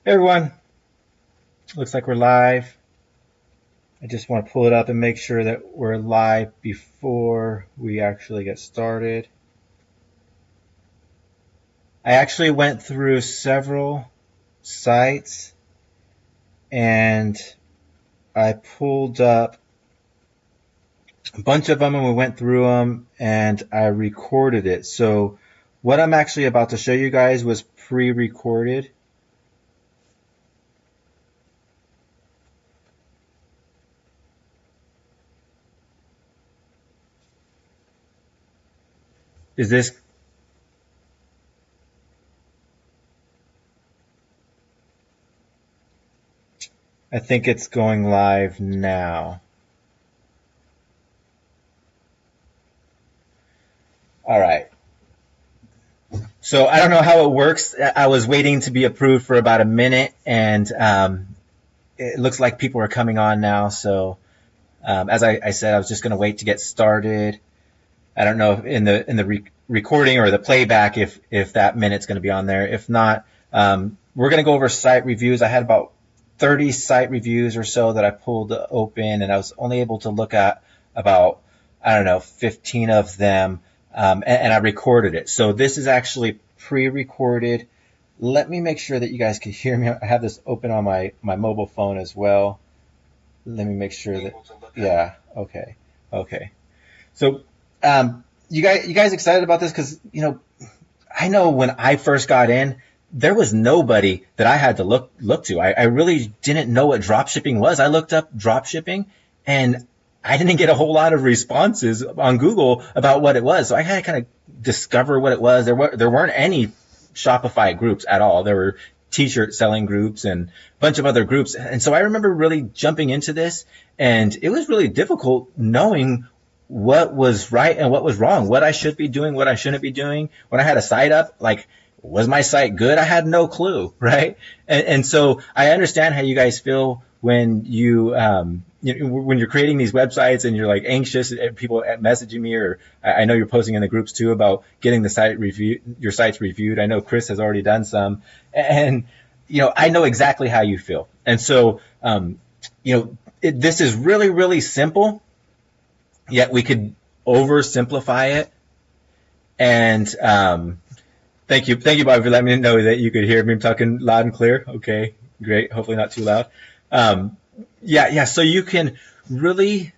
Hey everyone, looks like we're live. I just want to pull it up and make sure that we're live before we actually get started. I actually went through several sites and I pulled up a bunch of them and we went through them and I recorded it. So what I'm actually about to show you guys was pre-recorded. Is this I think it's going live now. All right. So I don't know how it works. I was waiting to be approved for about a minute, and it looks like people are coming on now. So as I said, I was just going to wait to get started. I don't know if in the recording or the playback if that minute's going to be on there. If not, we're going to go over site reviews. I had about 30 site reviews or so that I pulled open, and I was only able to look at about 15 of them. And I recorded it. So this is actually pre-recorded. Let me make sure that you guys can hear me. I have this open on my mobile phone as well. Let me make sure that, yeah, okay. Okay. So, you guys excited about this? Because, I know when I first got in, there was nobody that I had to look to. I really didn't know what drop shipping was. I looked up drop shipping and I didn't get a whole lot of responses on Google about what it was. So I had to kind of discover what it was. There weren't any Shopify groups at all. There were t-shirt selling groups and a bunch of other groups. And so I remember really jumping into this, and it was really difficult knowing what was right and what was wrong, what I should be doing, what I shouldn't be doing. When I had a site up, like, was my site good? I had no clue, right? And so I understand how you guys feel when when you're creating these websites and you're like anxious, people messaging me, or I know you're posting in the groups too about getting your sites reviewed. I know Chris has already done some, and I know exactly how you feel. And so this is really, really simple, yet we could oversimplify it. And thank you, Bobby, for letting me know that you could hear me. I'm talking loud and clear. Okay, great. Hopefully not too loud. Yeah. So you can really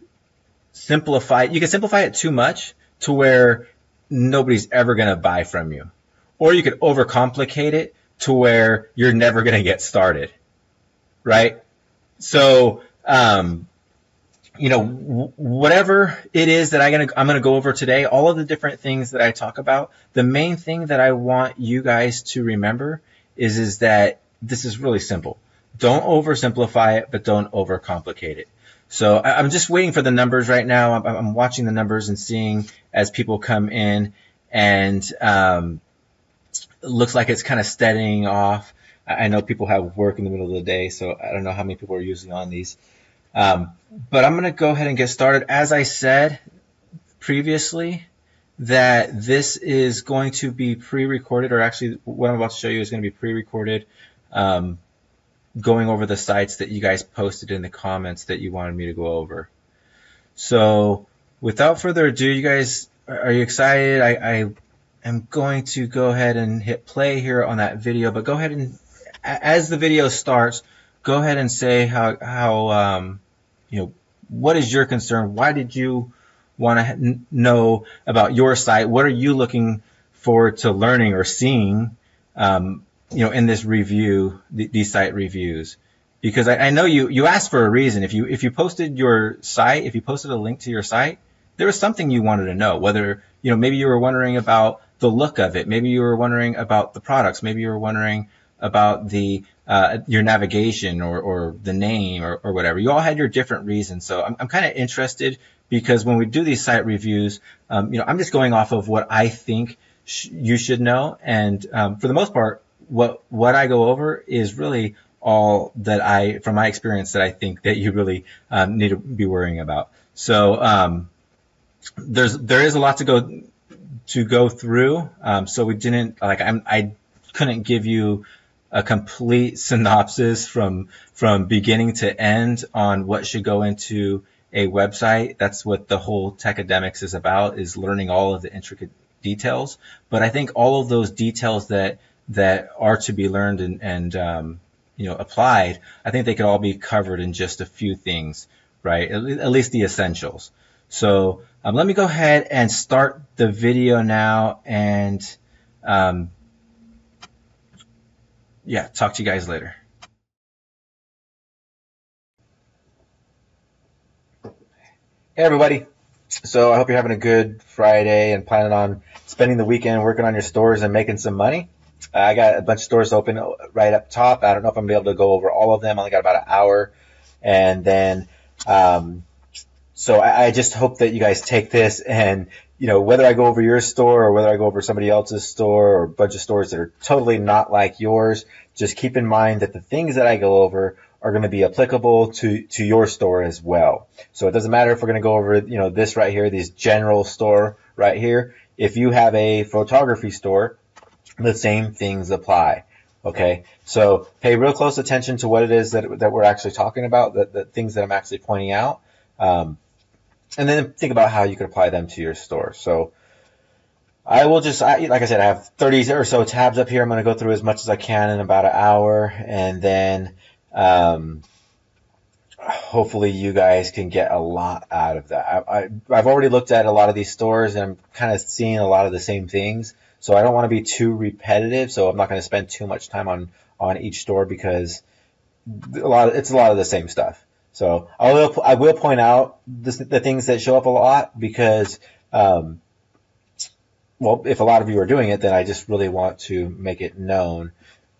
simplify. You can simplify it too much to where nobody's ever going to buy from you, or you could overcomplicate it to where you're never going to get started, right? So, whatever it is that I'm going to go over today, all of the different things that I talk about, the main thing that I want you guys to remember is that this is really simple. Don't oversimplify it, but don't overcomplicate it. So I'm just waiting for the numbers right now. I'm watching the numbers and seeing as people come in, and it looks like it's kind of steadying off. I know people have work in the middle of the day, so I don't know how many people are usually on these. But I'm going to go ahead and get started. As I said previously, that this is going to be pre-recorded, or actually what I'm about to show you is going to be pre-recorded, going over the sites that you guys posted in the comments that you wanted me to go over. So without further ado, you guys, are you excited? I am going to go ahead and hit play here on that video, but go ahead and, as the video starts, go ahead and say how what is your concern? Why did you want to know about your site? What are you looking forward to learning or seeing, in this review, these site reviews? Because I know you asked for a reason. If you posted your site, if you posted a link to your site, there was something you wanted to know. Whether maybe you were wondering about the look of it, maybe you were wondering about the products, maybe you were wondering about the your navigation or the name or whatever. You all had your different reasons. So I'm kind of interested, because when we do these site reviews, I'm just going off of what I think you should know. And for the most part, what I go over is really all that from my experience, that I think that you really need to be worrying about. So there is a lot to go through. So we didn't I couldn't give you a complete synopsis from beginning to end on what should go into a website. That's what the whole Techademics is about, is learning all of the intricate details. But I think all of those details that are to be learned and applied, I think they could all be covered in just a few things, right? At least the essentials. So let me go ahead and start the video now, and talk to you guys later. Hey everybody. So I hope you're having a good Friday and planning on spending the weekend working on your stores and making some money. I got a bunch of stores open right up top. I don't know if I'm going to be able to go over all of them. I only got about an hour. And then, so I just hope that you guys take this and, whether I go over your store or whether I go over somebody else's store or a bunch of stores that are totally not like yours, just keep in mind that the things that I go over are going to be applicable to your store as well. So it doesn't matter if we're going to go over, this right here, this general store right here. If you have a photography store, the same things apply. Okay, so pay real close attention to what it is that we're actually talking about, the things that I'm actually pointing out, and then think about how you could apply them to your store. So I will like I said, I have 30 or so tabs up here. I'm going to go through as much as I can in about an hour, and then hopefully you guys can get a lot out of that. I've already looked at a lot of these stores, and I'm kind of seeing a lot of the same things. So I don't want to be too repetitive, so I'm not going to spend too much time on each store because it's a lot of the same stuff. So I will point out the things that show up a lot because, if a lot of you are doing it, then I just really want to make it known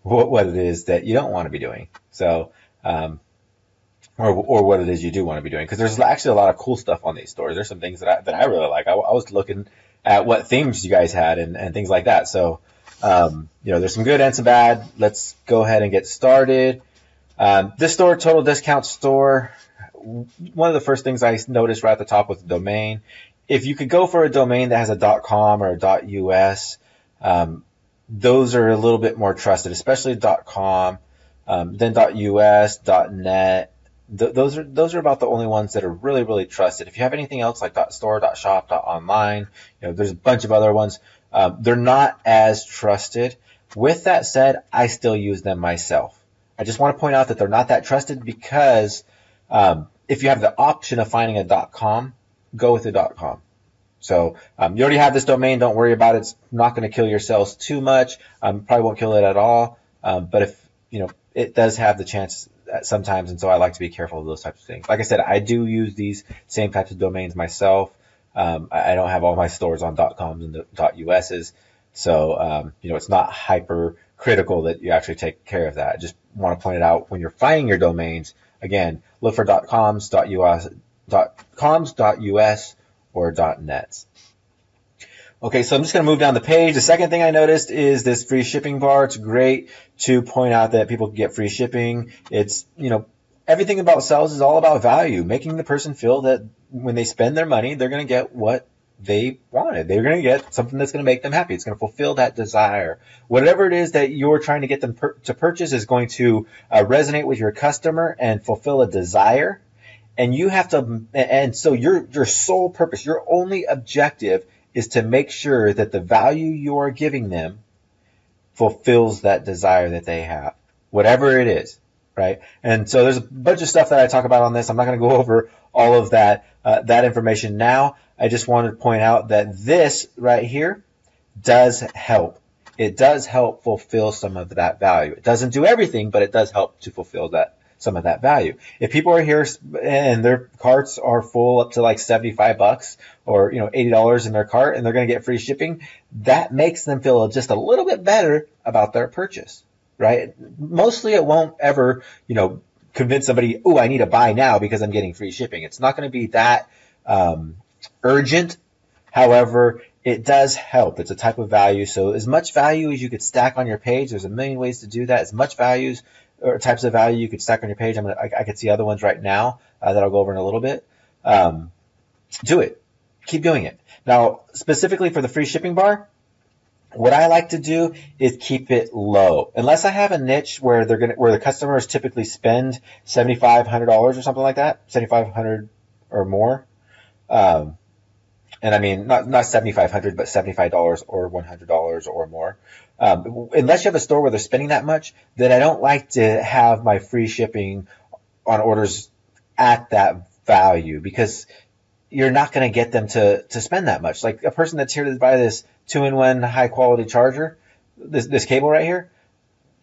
what it is that you don't want to be doing. So, or what it is you do want to be doing, because there's actually a lot of cool stuff on these stores. There's some things that I really like. I was looking at what themes you guys had and things like that. So, there's some good and some bad. Let's go ahead and get started. This store, Total Discount Store, one of the first things I noticed right at the top was the domain. If you could go for a domain that has a .com or a .us, those are a little bit more trusted, especially .com, then .us, .net. Those are about the only ones that are really, really trusted. If you have anything else like .store, .shop, .online, there's a bunch of other ones. They're not as trusted. With that said, I still use them myself. I just want to point out that they're not that trusted because if you have the option of finding a .com, go with the .com. So you already have this domain. Don't worry about it. It's not going to kill your sales too much. Probably won't kill it at all. But if it does have the chance sometimes, and so I like to be careful of those types of things. Like I said, I do use these same types of domains myself. I don't have all my stores on .coms and .us's, so it's not hyper critical that you actually take care of that. I just want to point it out when you're finding your domains. Again, look for .coms, .us, or .nets. Okay, so I'm just going to move down the page. The second thing I noticed is this free shipping bar. It's great to point out that people can get free shipping. It's, everything about sales is all about value, making the person feel that when they spend their money, they're going to get what they wanted. They're going to get something that's going to make them happy. It's going to fulfill that desire. Whatever it is that you're trying to get them to purchase is going to resonate with your customer and fulfill a desire. And you have to, and so your sole purpose, your only objective is to make sure that the value you are giving them fulfills that desire that they have, whatever it is, right? And so there's a bunch of stuff that I talk about on this. I'm not going to go over all of that information now. I just wanted to point out that this right here does help. It does help fulfill some of that value. It doesn't do everything, but it does help to fulfill some of that value. If people are here and their carts are full up to like $75 or $80 in their cart and they're going to get free shipping, that makes them feel just a little bit better about their purchase, right? Mostly it won't ever, convince somebody, oh, I need to buy now because I'm getting free shipping. It's not going to be that urgent. However, it does help. It's a type of value. So as much value as you could stack on your page, there's a million ways to do that. As much values or types of value you could stack on your page. I could see other ones right now that I'll go over in a little bit. Do it. Keep doing it. Now, specifically for the free shipping bar, What I like to do is keep it low, unless I have a niche where where the customers typically spend $7,500 or something like that, 7,500 or more. Um, and I mean, not 7,500, but $75 or $100 or more. Unless you have a store where they're spending that much, then I don't like to have my free shipping on orders at that value, because you're not going to get them to spend that much. Like a person that's here to buy this 2-in-1 high quality charger, this cable right here,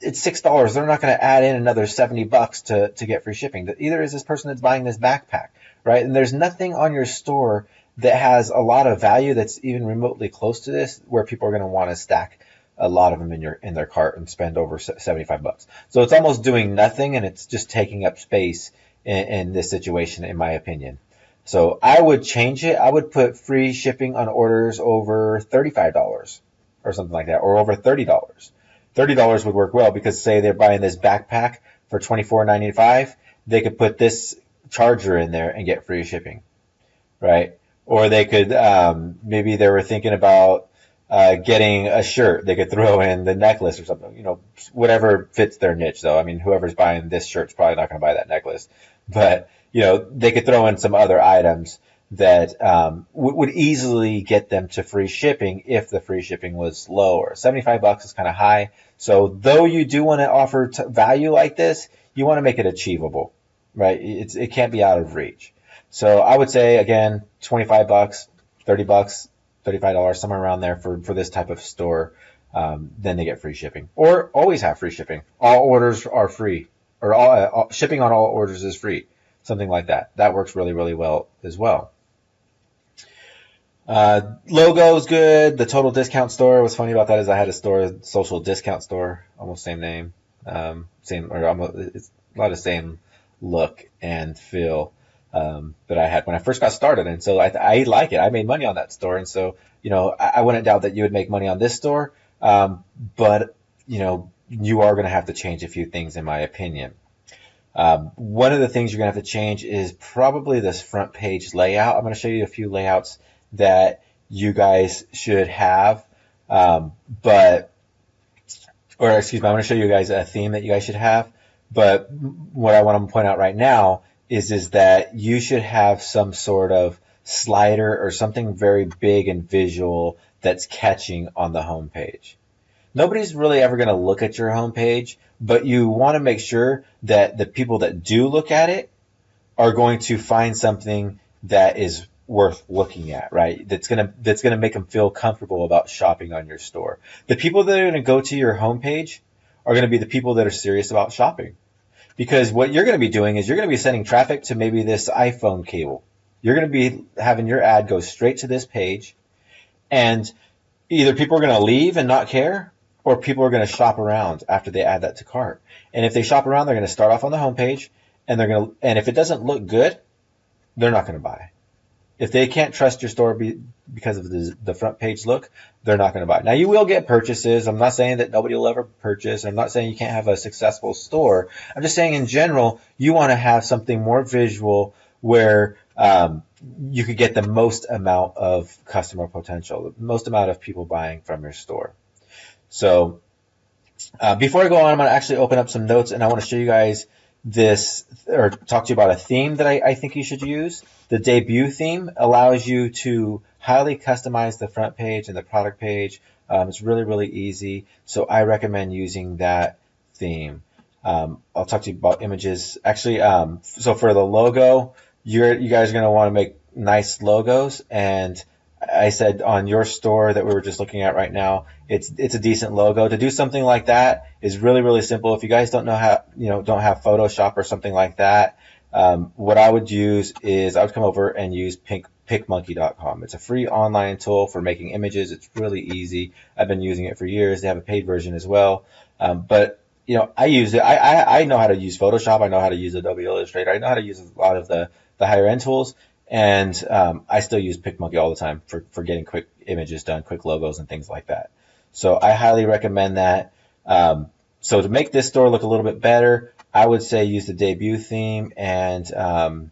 it's $6. They're not going to add in another $70 to get free shipping. Either is this person that's buying this backpack, right? And there's nothing on your store that has a lot of value that's even remotely close to this, where people are going to want to stack a lot of them in their cart and spend over $75. So it's almost doing nothing, and it's just taking up space in this situation, in my opinion. So I would change it. I would put free shipping on orders over $35 or something like that, or over $30. $30 would work well, because say they're buying this backpack for $24.95, they could put this charger in there and get free shipping, right? Or they could, maybe they were thinking about getting a shirt. They could throw in the necklace or something, whatever fits their niche, though. I mean, whoever's buying this shirt's probably not going to buy that necklace. But, they could throw in some other items that would easily get them to free shipping if the free shipping was lower. $75 is kind of high. So though you do want to offer value like this, you want to make it achievable, right? It can't be out of reach. So I would say, again, $25, $30, $35, somewhere around there for this type of store. Then they get free shipping, or always have free shipping. All orders are free, or all shipping on all orders is free. Something like that. That works really, really well as well. Logo's good. The total discount store, what's funny about that is I had a store, social discount store, almost same name, same, or almost, it's a lot of same look and feel that I had when I first got started. And so I like it. I made money on that store. And so, I wouldn't doubt that you would make money on this store. But, you are going to have to change a few things, in my opinion. One of the things you're going to have to change is probably this front page layout. I'm going to show you a few layouts that you guys should have. I'm going to show you guys a theme that you guys should have. But what I want to point out right now is that you should have some sort of slider or something very big and visual that's catching on the home page. Nobody's really ever going to look at your homepage, but you want to make sure that the people that do look at it are going to find something that is worth looking at, right? That's going to make them feel comfortable about shopping on your store. The people that are going to go to your homepage are going to be the people that are serious about shopping. Because what you're going to be doing is you're going to be sending traffic to maybe this iPhone cable. You're going to be having your ad go straight to this page, and either people are going to leave and not care, or people are going to shop around after they add that to cart. And if they shop around, they're going to start off on the homepage, and if it doesn't look good, they're not going to buy. If they can't trust your store because of the front page look, they're not going to buy. Now, you will get purchases. I'm not saying that nobody will ever purchase. I'm not saying you can't have a successful store. I'm just saying in general, you want to have something more visual where you could get the most amount of customer potential, the most amount of people buying from your store. So before I go on, I'm going to actually open up some notes, and I want to show you guys this, or talk to you about a theme that I think you should use. The debut theme allows you to highly customize the front page and the product page. It's really, really easy. So I recommend using that theme. I'll talk to you about images. Actually, so for the logo, you guys are going to want to make nice logos. And I said on your store that we were just looking at right now, it's a decent logo. To do something like that is really, really simple. If you guys don't know how, don't have Photoshop or something like that, what I would use is I would come over and use PicMonkey.com. It's a free online tool for making images. It's really easy. I've been using it for years. They have a paid version as well. But I use it. I know how to use Photoshop. I know how to use Adobe Illustrator. I know how to use a lot of the higher end tools. And I still use PicMonkey all the time for getting quick images done, quick logos and things like that. So I highly recommend that. So to make this store look a little bit better, I would say use the debut theme and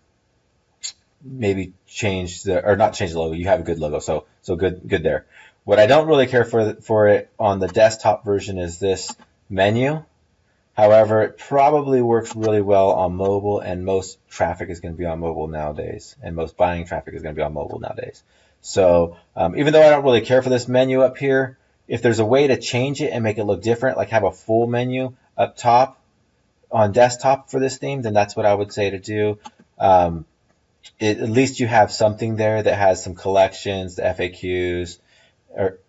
maybe not change the logo. You have a good logo, so good there. What I don't really care for it on the desktop version is this menu. However, it probably works really well on mobile, and most traffic is going to be on mobile nowadays, and most buying traffic is going to be on mobile nowadays. So even though I don't really care for this menu up here, if there's a way to change it and make it look different, like have a full menu up top on desktop for this theme, then that's what I would say to do. At least you have something there that has some collections, the FAQs,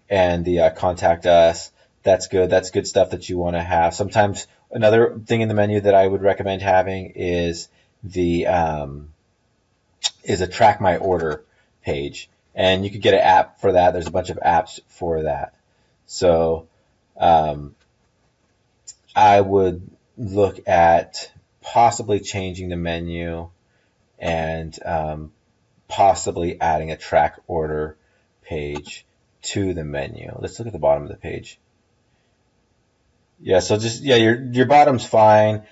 and the contact us. That's good. That's good stuff that you want to have. Sometimes another thing in the menu that I would recommend having is a track my order page, and you could get an app for that. There's a bunch of apps for that. So I would look at possibly changing the menu and possibly adding a track order page to the menu. Let's look at the bottom of the page. Yeah, so your bottom's fine.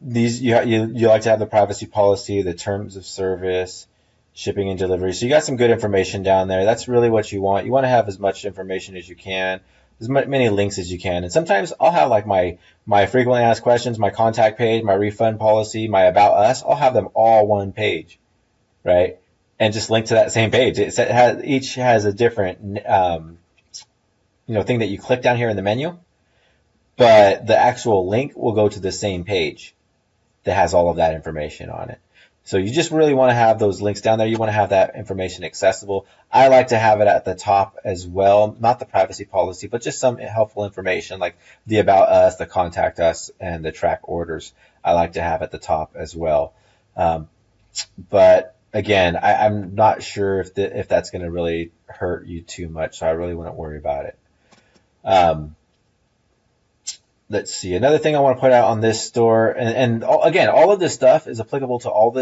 These you like to have the privacy policy, the terms of service, shipping and delivery. So you got some good information down there. That's really what you want. You want to have as much information as you can, as many links as you can. And sometimes I'll have like my frequently asked questions, my contact page, my refund policy, my about us. I'll have them all one page, right? And just link to that same page. Each has a different thing that you click down here in the menu, but the actual link will go to the same page that has all of that information on it. So you just really want to have those links down there. You want to have that information accessible. I like to have it at the top as well, not the privacy policy, but just some helpful information like the about us, the contact us, and the track orders. I like to have at the top as well. But again, I'm not sure if that's going to really hurt you too much, so I really wouldn't worry about it. Let's see. Another thing I want to put out on this store, and again, all of this stuff is applicable to all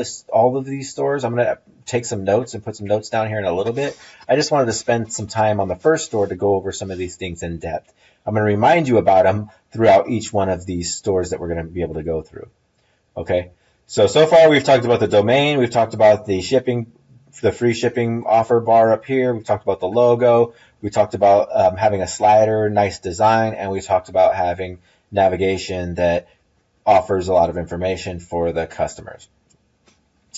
of these stores. I'm going to take some notes and put some notes down here in a little bit. I just wanted to spend some time on the first store to go over some of these things in depth. I'm going to remind you about them throughout each one of these stores that we're going to be able to go through. Okay. So far we've talked about the domain. We've talked about the shipping, the free shipping offer bar up here. We've talked about the logo. We talked about having a slider, nice design, and we talked about having navigation that offers a lot of information for the customers.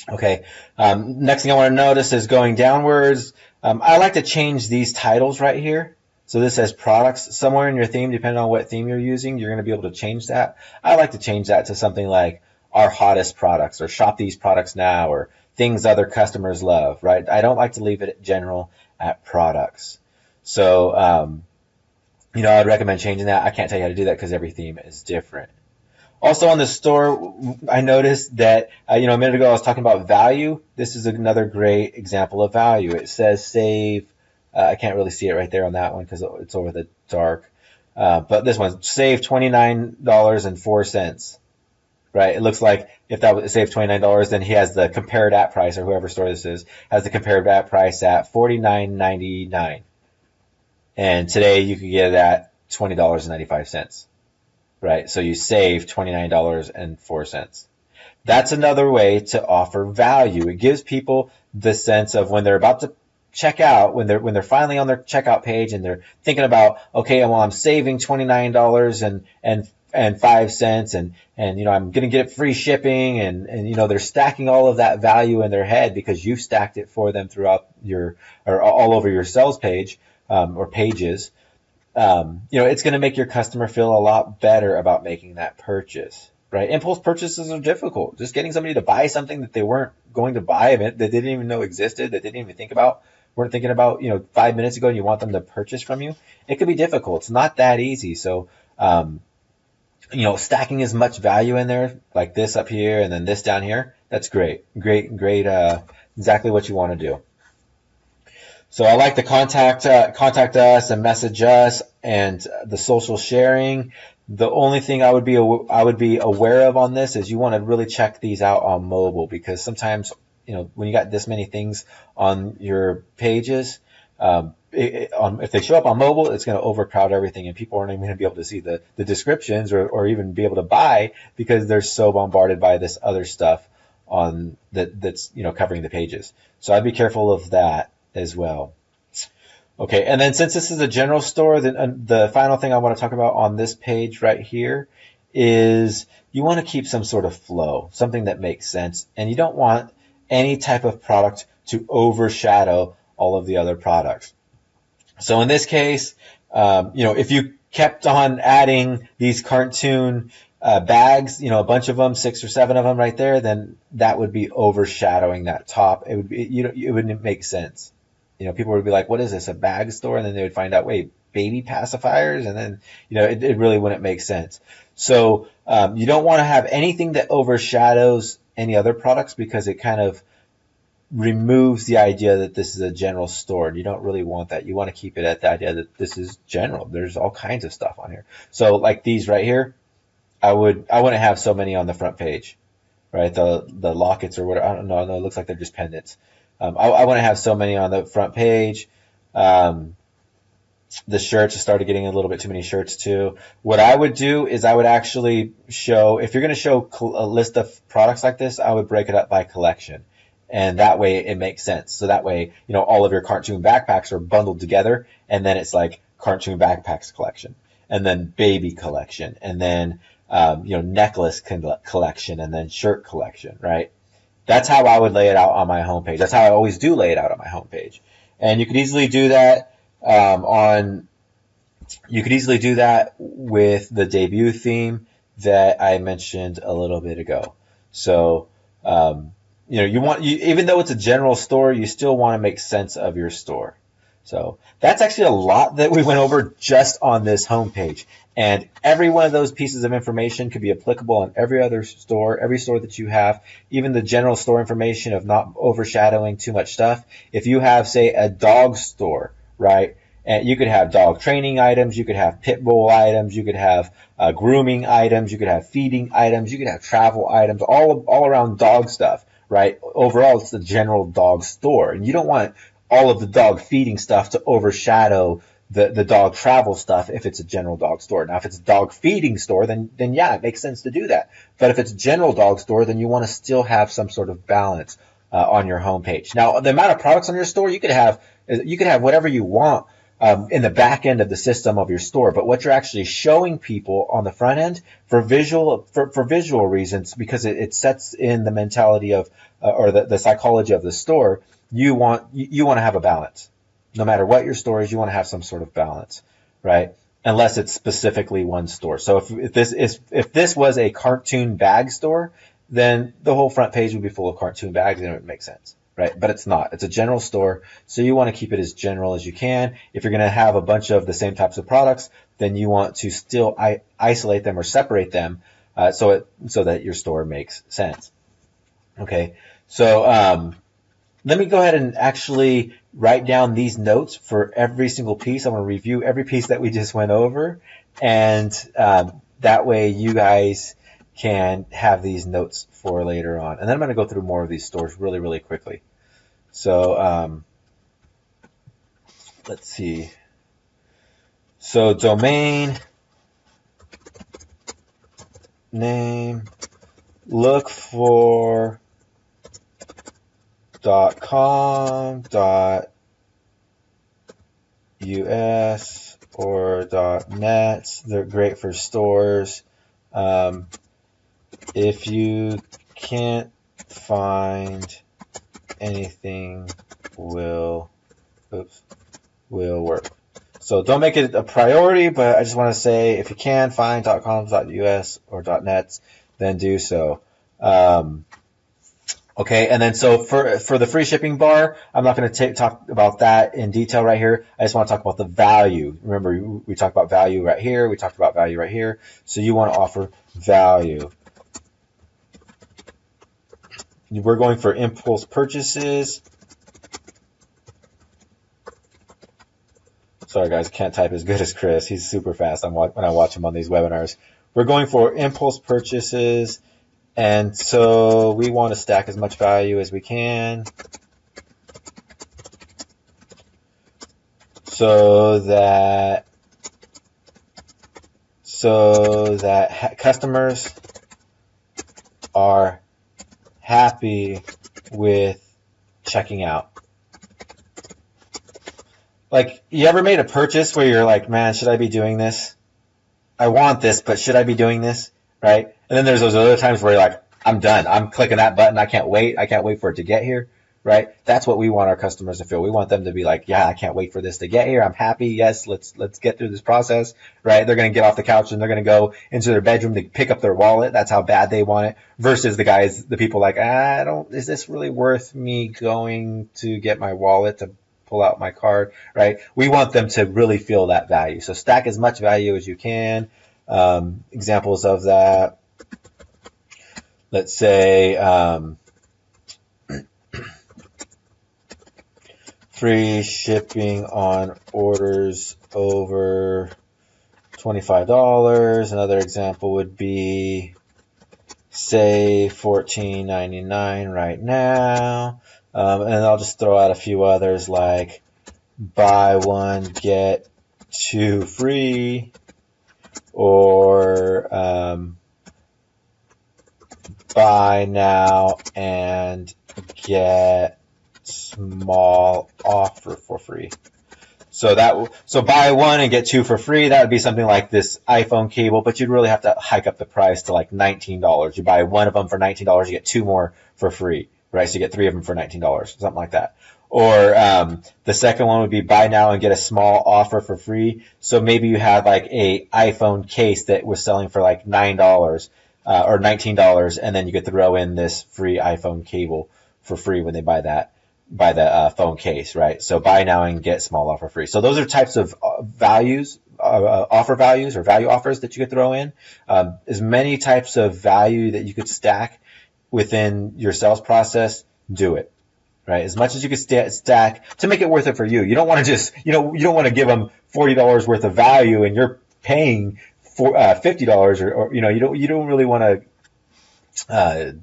Okay, next thing I want to notice is going downwards. I like to change these titles right here. So this says products somewhere in your theme, depending on what theme you're using, you're going to be able to change that. I like to change that to something like our hottest products, or shop these products now, or things other customers love, right? I don't like to leave it general at products. So, I'd recommend changing that. I can't tell you how to do that because every theme is different. Also on the store, I noticed that, a minute ago I was talking about value. This is another great example of value. It says save. I can't really see it right there on that one because it's over the dark. But this one, save $29.04. Right? It looks like if that was save $29, then he has the compared at price, or whoever store this is, has the compared at price at $49.99. And today you could get it at $20.95. Right? So you save $29.04. That's another way to offer value. It gives people the sense of when they're about to check out, when they're finally on their checkout page and they're thinking about, okay, well, I'm saving $29 and 5 cents, and I'm going to get free shipping, and they're stacking all of that value in their head because you've stacked it for them throughout or all over your sales page, or pages. It's going to make your customer feel a lot better about making that purchase, right? Impulse purchases are difficult. Just getting somebody to buy something that they weren't going to buy, that they didn't even know existed, that they didn't even weren't thinking about, 5 minutes ago, and you want them to purchase from you. It could be difficult. It's not that easy. So, stacking as much value in there, like this up here and then this down here, that's great. Exactly what you want to do. So I like the contact us and message us and the social sharing. The only thing I would be aware of on this is you want to really check these out on mobile, because sometimes, when you got this many things on your pages, if they show up on mobile, it's going to overcrowd everything, and people aren't even going to be able to see the descriptions or even be able to buy, because they're so bombarded by this other stuff that's covering the pages. So I'd be careful of that as well. Okay, and then since this is a general store, then the final thing I want to talk about on this page right here is you want to keep some sort of flow, something that makes sense, and you don't want any type of product to overshadow all of the other products. So in this case, if you kept on adding these cartoon bags, a bunch of them, 6 or 7 of them right there, then that would be overshadowing that top. It would be, it wouldn't make sense. People would be like, what is this, a bag store? And then they would find out, wait, baby pacifiers? And then, it really wouldn't make sense. So you don't want to have anything that overshadows any other products because it kind of removes the idea that this is a general store. You don't really want that. You want to keep it at the idea that this is general. There's all kinds of stuff on here. So like these right here, I wouldn't have so many on the front page, right? The lockets or whatever. I don't know. No, it looks like they're just pendants. I want to have so many on the front page. The shirts, I started getting a little bit too many shirts too. What I would do is I would actually show, if you're going to show a list of products like this, I would break it up by collection. And that way it makes sense. So that way, all of your cartoon backpacks are bundled together, and then it's like cartoon backpacks collection, and then baby collection, and then, necklace collection, and then shirt collection, right? That's how I would lay it out on my homepage. That's how I always do lay it out on my homepage. And you could easily do that with the debut theme that I mentioned a little bit ago. So, even though it's a general store, you still want to make sense of your store. So that's actually a lot that we went over just on this homepage. And every one of those pieces of information could be applicable on every other store, every store that you have, even the general store information of not overshadowing too much stuff. If you have, say, a dog store, right? And you could have dog training items, you could have pit bull items, you could have grooming items, you could have feeding items, you could have travel items, all around dog stuff, right? Overall, it's the general dog store. And you don't want all of the dog feeding stuff to overshadow the dog travel stuff if it's a general dog store. Now, if it's a dog feeding store, then yeah, it makes sense to do that. But if it's a general dog store, then you want to still have some sort of balance on your homepage. Now, the amount of products on your store, you could have whatever you want in the back end of the system of your store, but what you're actually showing people on the front end for visual reasons, because it sets in the mentality of or the psychology of the store. You want to have a balance. No matter what your store is, you want to have some sort of balance, right? Unless it's specifically one store. So if this was a cartoon bag store, then the whole front page would be full of cartoon bags and it would make sense, right? But it's not. It's a general store, so you want to keep it as general as you can. If you're going to have a bunch of the same types of products, then you want to still isolate them or separate them so that your store makes sense. Okay, so let me go ahead and actually write down these notes for every single piece. I'm going to review every piece that we just went over, and that way you guys can have these notes for later on. And then I'm going to go through more of these stores really, really quickly. So let's see. So domain name, look for .com, .us, or .net. They're great for stores. If you can't find anything, will work. So don't make it a priority, but I just want to say if you can find .com, .us, or .net, then do so. Okay, and then so for the free shipping bar, I'm not going to talk about that in detail right here. I just want to talk about the value. Remember, we talked about value right here. We talked about value right here. So you want to offer value. We're going for impulse purchases. Sorry, guys, can't type as good as Chris. He's super fast when I watch him on these webinars. We're going for impulse purchases. And so we want to stack as much value as we can so that customers are happy with checking out. Like, you ever made a purchase where you're like, man, should I be doing this? I want this, but should I be doing this? Right? And then there's those other times where you're like, I'm done. I'm clicking that button. I can't wait. I can't wait for it to get here. Right? That's what we want our customers to feel. We want them to be like, yeah, I can't wait for this to get here. I'm happy. Yes, let's get through this process. Right? They're going to get off the couch and they're going to go into their bedroom to pick up their wallet. That's how bad they want it. Versus the people like, is this really worth me going to get my wallet to pull out my card, right? We want them to really feel that value. So stack as much value as you can. Examples of that, let's say free shipping on orders over $25. Another example would be, say, $14.99 right now. And I'll just throw out a few others like buy one, get two free, or buy now and get small offer for free. So buy one and get two for free. That would be something like this iPhone cable, but you'd really have to hike up the price to like $19. You buy one of them for $19, you get two more for free, right? So you get three of them for $19, something like that. Or the second one would be buy now and get a small offer for free. So maybe you had like a iPhone case that was selling for like $9 or $19, and then you could throw in this free iPhone cable for free when they buy the phone case, right? So buy now and get small offer free. So those are types of offer values or value offers that you could throw in. As many types of value that you could stack within your sales process, do it. Right, as much as you could stack to make it worth it for you. You don't want to just, you don't want to give them $40 worth of value and you're paying for $50, or you don't really want to,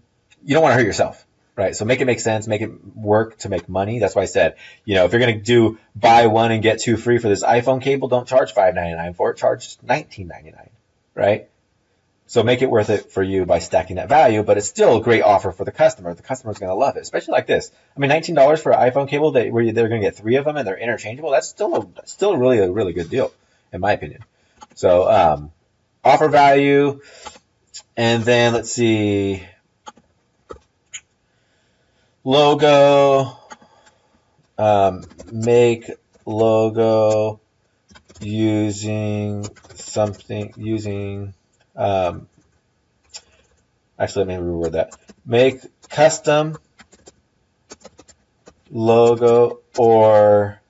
you don't want to hurt yourself, right? So make it make sense, make it work to make money. That's why I said, if you're going to do buy one and get two free for this iPhone cable, don't charge $5.99 for it, charge $19.99, right? So make it worth it for you by stacking that value, but it's still a great offer for the customer. The customer's going to love it, especially like this. I mean, $19 for an iPhone cable where they're going to get three of them and they're interchangeable. That's still really a really good deal, in my opinion. So offer value, and then let's see, logo. Make logo using actually, let me reword that. Make custom logo or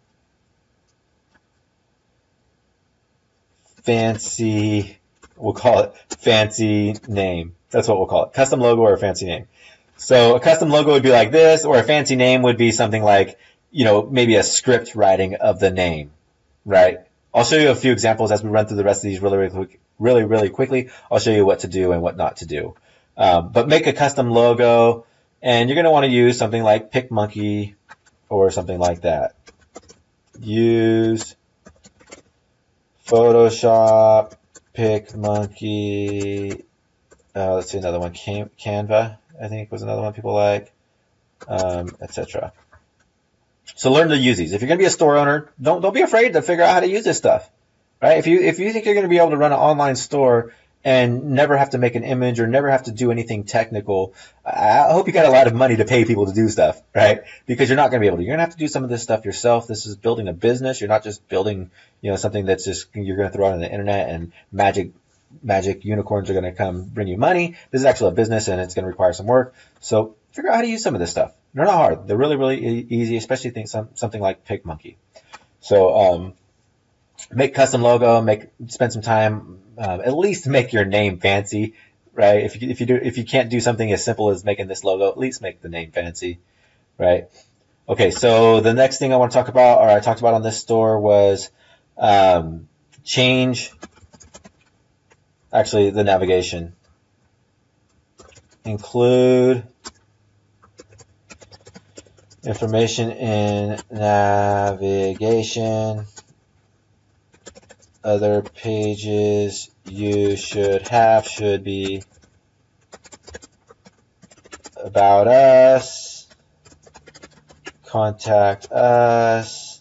fancy, we'll call it fancy name. That's what we'll call it. Custom logo or a fancy name. So a custom logo would be like this, or a fancy name would be something like, maybe a script writing of the name, right? I'll show you a few examples as we run through the rest of these really quickly. I'll show you what to do and what not to do. But make a custom logo, and you're going to want to use something like PicMonkey or something like that. Use Photoshop, PicMonkey, let's see another one, Canva, I think was another one people like, etc. So learn to use these. If you're going to be a store owner, don't be afraid to figure out how to use this stuff, right? If you think you're going to be able to run an online store and never have to make an image or never have to do anything technical, I hope you got a lot of money to pay people to do stuff, right? Because you're not going to be able to. You're going to have to do some of this stuff yourself. This is building a business. You're not just building, something that's just you're going to throw out on the internet and magic unicorns are going to come bring you money. This is actually a business and it's going to require some work. So figure out how to use some of this stuff. They're not hard. They're really, really easy, especially something like PicMonkey. So make custom logo, spend some time, at least make your name fancy, right? If you can't do something as simple as making this logo, at least make the name fancy, right? Okay, so the next thing I want to talk about, or I talked about on this store, was change the navigation. Include information in navigation. Other pages you should be about us, contact us,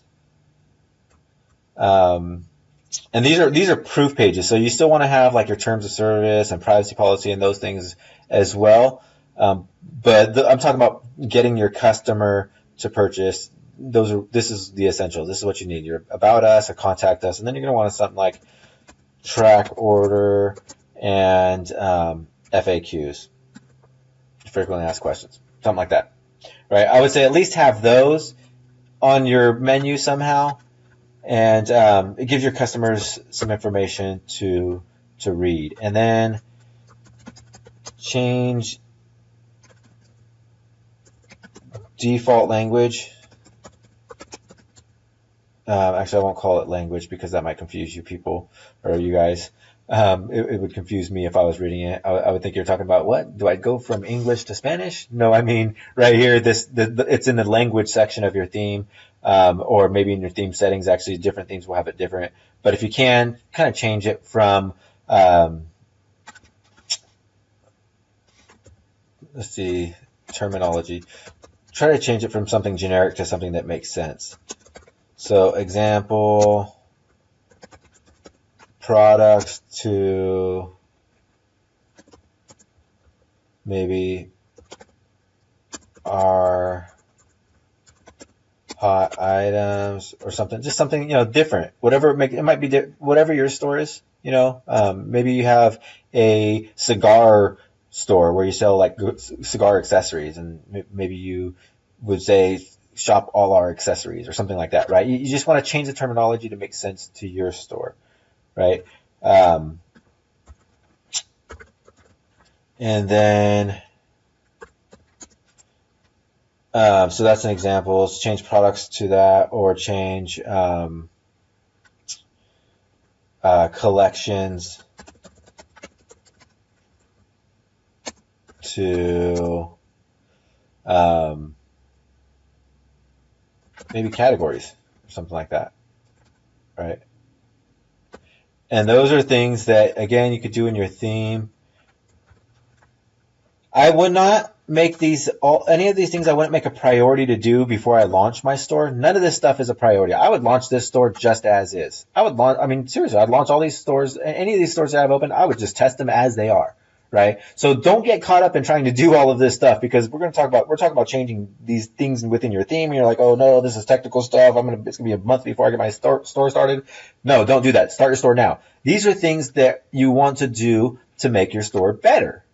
And these are proof pages, so you still want to have like your terms of service and privacy policy and those things as well. But I'm talking about getting your customer to purchase. This is the essentials. This is what you need. Your about us or contact us, and then you're going to want something like track order and FAQs, frequently asked questions, something like that. Right? I would say at least have those on your menu somehow, and it gives your customers some information to read. And then change default language. Actually, I won't call it language because that might confuse you people or you guys. It would confuse me if I was reading it. I would think you're talking about what? Do I go from English to Spanish? No, I mean right here. It's in the language section of your theme, or maybe in your theme settings. Actually, different themes will have it different. But if you can, kind of change it from let's see, terminology. Try to change it from something generic to something that makes sense. So example, products to maybe our hot items or something, just something, different, whatever it might be, whatever your store is, maybe you have a cigar store where you sell like cigar accessories, and maybe you would say shop all our accessories or something like that, right? You just want to change the terminology to make sense to your store, right? And then, so that's an example. So change products to that, or change collections to maybe categories or something like that, right? And those are things that, again, you could do in your theme. I would not make any of these things, I wouldn't make a priority to do before I launch my store. None of this stuff is a priority. I would launch this store just as is. Seriously, I'd launch all these stores, any of these stores that I've opened, I would just test them as they are, right? So don't get caught up in trying to do all of this stuff, because we're talking about changing these things within your theme. And you're like, oh no, this is technical stuff. It's gonna be a month before I get my store started. No, don't do that. Start your store now. These are things that you want to do to make your store better,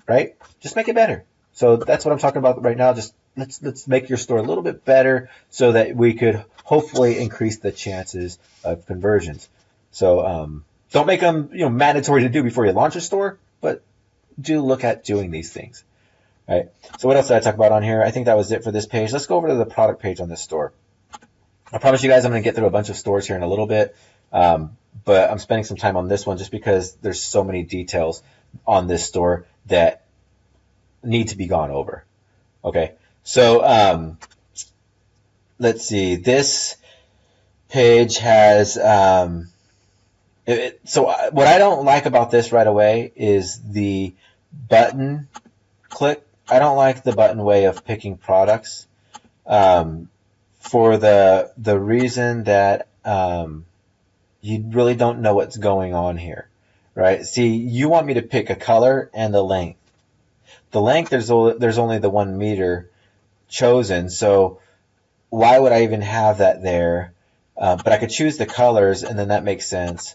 right? Just make it better. So that's what I'm talking about right now. Just let's make your store a little bit better so that we could hopefully increase the chances of conversions. So don't make them mandatory to do before you launch a store, but do look at doing these things. All right. So what else did I talk about on here? I think that was it for this page. Let's go over to the product page on this store. I promise you guys I'm going to get through a bunch of stores here in a little bit, but I'm spending some time on this one just because there's so many details on this store that need to be gone over. Okay, so let's see. This page has so what I don't like about this right away is the button click. I don't like the button way of picking products, for the reason that you really don't know what's going on here, right? See, you want me to pick a color and the length. The length, there's only the 1 meter chosen, so why would I even have that there? But I could choose the colors, and then that makes sense,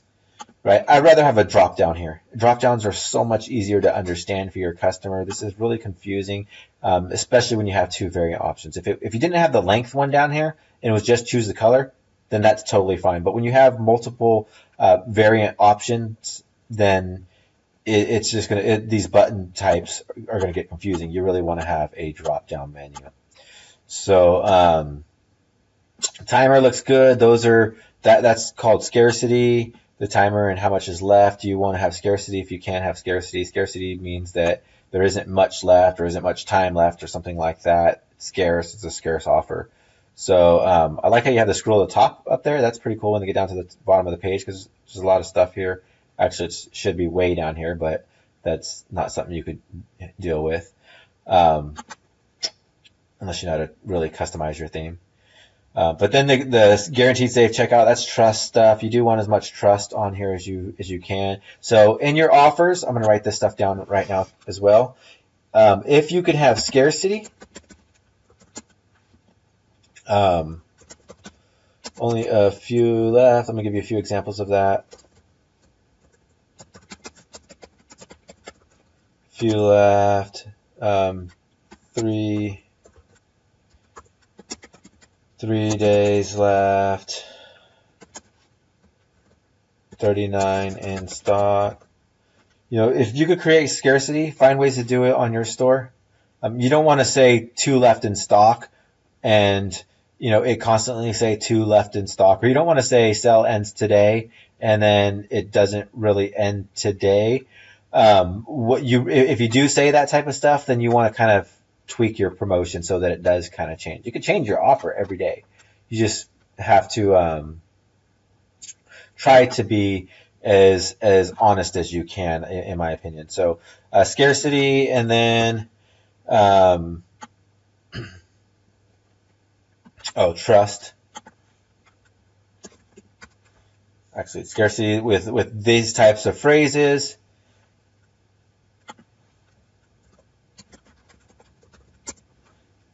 right? I'd rather have a drop down here. Drop downs are so much easier to understand for your customer. This is really confusing, especially when you have two variant options. If you didn't have the length one down here and it was just choose the color, then that's totally fine. But when you have multiple variant options, then it's just these button types are gonna get confusing. You really want to have a drop down menu. So timer looks good. That's called scarcity. The timer and how much is left. You want to have scarcity if you can have scarcity. Scarcity means that there isn't much left or isn't much time left or something like that. Scarce is a scarce offer. So I like how you have the scroll at the top up there. That's pretty cool when they get down to the bottom of the page, because there's a lot of stuff here. Actually, it should be way down here, but that's not something you could deal with unless you know how to really customize your theme. But then the guaranteed safe checkout, that's trust stuff. You do want as much trust on here as you can. So in your offers, I'm going to write this stuff down right now as well. If you could have scarcity, only a few left. I'm going to give you a few examples of that. Few left. 3 days left. 39 in stock. If you could create scarcity, find ways to do it on your store. You don't want to say 2 left in stock and it constantly say 2 left in stock, or you don't want to say sell ends today and then it doesn't really end today. If you do say that type of stuff, then you want to kind of tweak your promotion so that it does kind of change. You can change your offer every day. You just have to try to be as honest as you can, in my opinion. So scarcity, and then trust. Actually, scarcity with these types of phrases.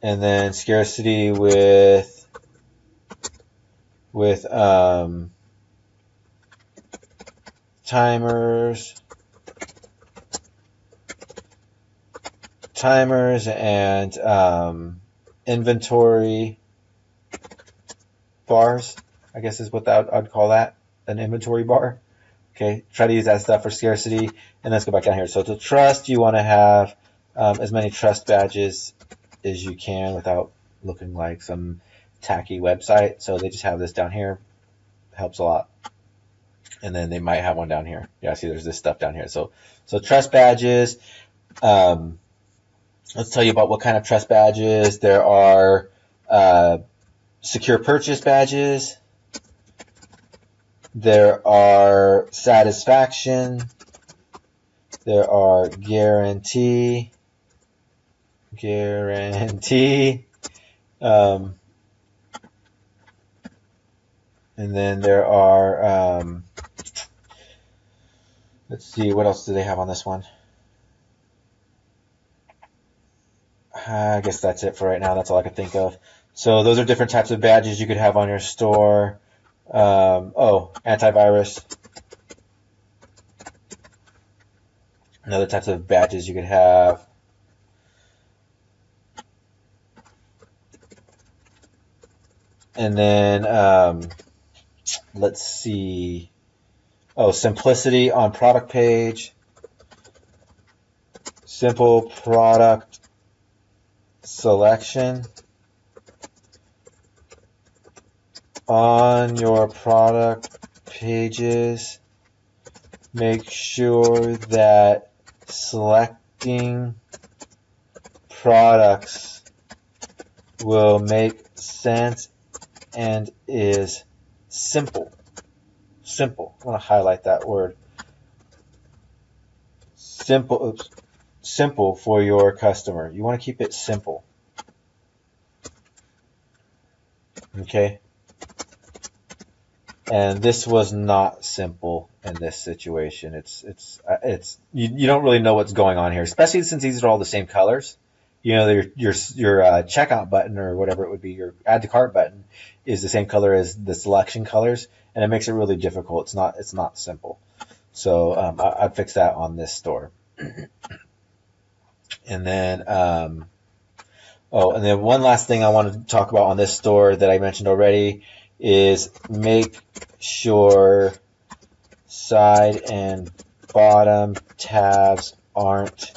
And then scarcity with timers and inventory bars, I guess is what I'd call that, an inventory bar. Okay, try to use that stuff for scarcity. And let's go back down here. So to trust, you want to have as many trust badges as you can without looking like some tacky website. So they just have this down here. Helps a lot. And then they might have one down here. Yeah, see there's this stuff down here. So trust badges. Let's tell you about what kind of trust badges. There are secure purchase badges. There are satisfaction. There are guarantee. And then there are, let's see, what else do they have on this one? I guess that's it for right now. That's all I could think of. So those are different types of badges you could have on your store. Antivirus. And other types of badges you could have. And then, let's see. Simplicity on product page. Simple product selection. On your product pages, make sure that selecting products will make sense and is simple. Simple. I want to highlight that word. Simple. Simple for your customer. You want to keep it simple. Okay? And this was not simple in this situation. It's you don't really know what's going on here, especially since these are all the same colors. Your checkout button or whatever it would be, your add to cart button is the same color as the selection colors, and it makes it really difficult. It's not simple. So I'd fix that on this store. And then and then one last thing I wanted to talk about on this store that I mentioned already is make sure side and bottom tabs aren't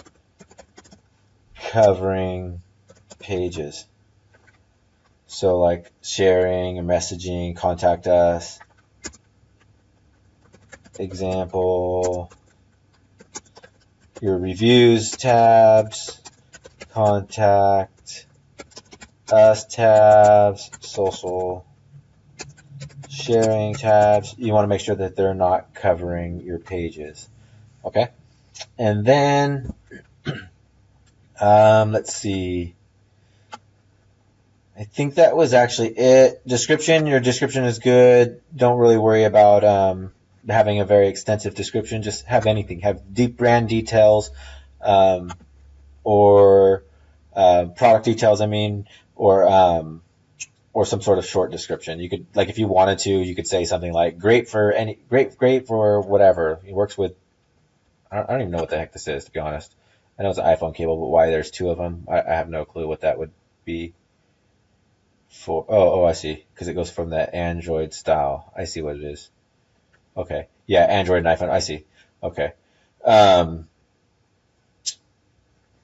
covering pages. So like sharing and messaging, contact us. Example, your reviews tabs, contact us tabs, social sharing tabs. You want to make sure that they're not covering your pages. Okay? And then let's see. I think that was actually it. Description, your description is good. Don't really worry about having a very extensive description. Just have anything. Have deep brand details, um, or product details. I mean, or some sort of short description. You could, like, if you wanted to, you could say something like great for whatever. It works with. I don't even know what the heck this is, to be honest. I know it's an iPhone cable, but why there's two of them, I have no clue what that would be. For I see, because it goes from the Android style. I see what it is. Okay, yeah, Android and iPhone. I see. Okay, um,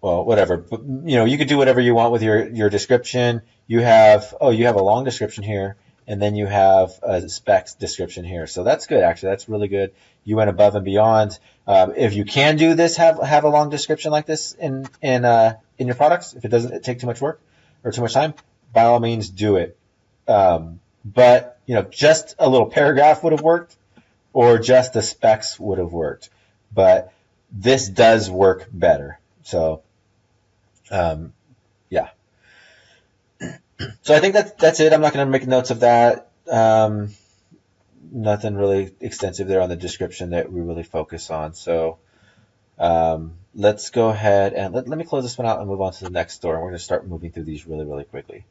well, whatever. But, you could do whatever you want with your description. You have a long description here, and then you have a specs description here. So that's good, actually. That's really good. You went above and beyond. If you can do this, have a long description like this in your products. If it doesn't take too much work or too much time, by all means, do it. But just a little paragraph would have worked, or just the specs would have worked. But this does work better. So, yeah. So I think that's it. I'm not going to make notes of that. Nothing really extensive there on the description that we really focus on. So let's go ahead and let me close this one out and move on to the next store. And we're going to start moving through these really, really quickly.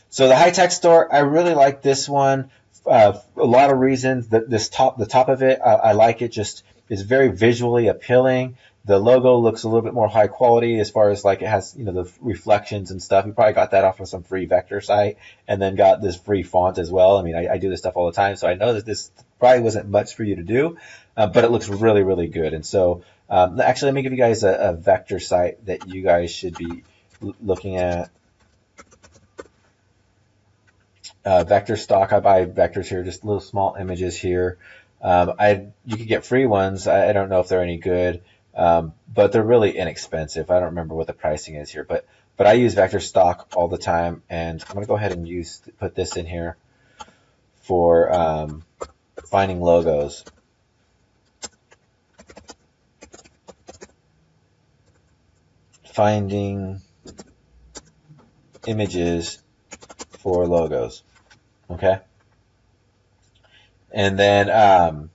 So the high-tech store, I really like this one. A lot of reasons. The top of it, I like it. Just is very visually appealing. The logo looks a little bit more high quality as far as like it has, the reflections and stuff. You probably got that off of some free vector site and then got this free font as well. I mean, I do this stuff all the time, so I know that this probably wasn't much for you to do, but it looks really, really good. And so, actually, let me give you guys a vector site that you guys should be looking at. Vector stock, I buy vectors here, just little small images here. You could get free ones. I don't know if they're any good. But they're really inexpensive. I don't remember what the pricing is here, but I use vector stock all the time, and I'm gonna go ahead and put this in here for finding logos. Finding images for logos. Okay. And then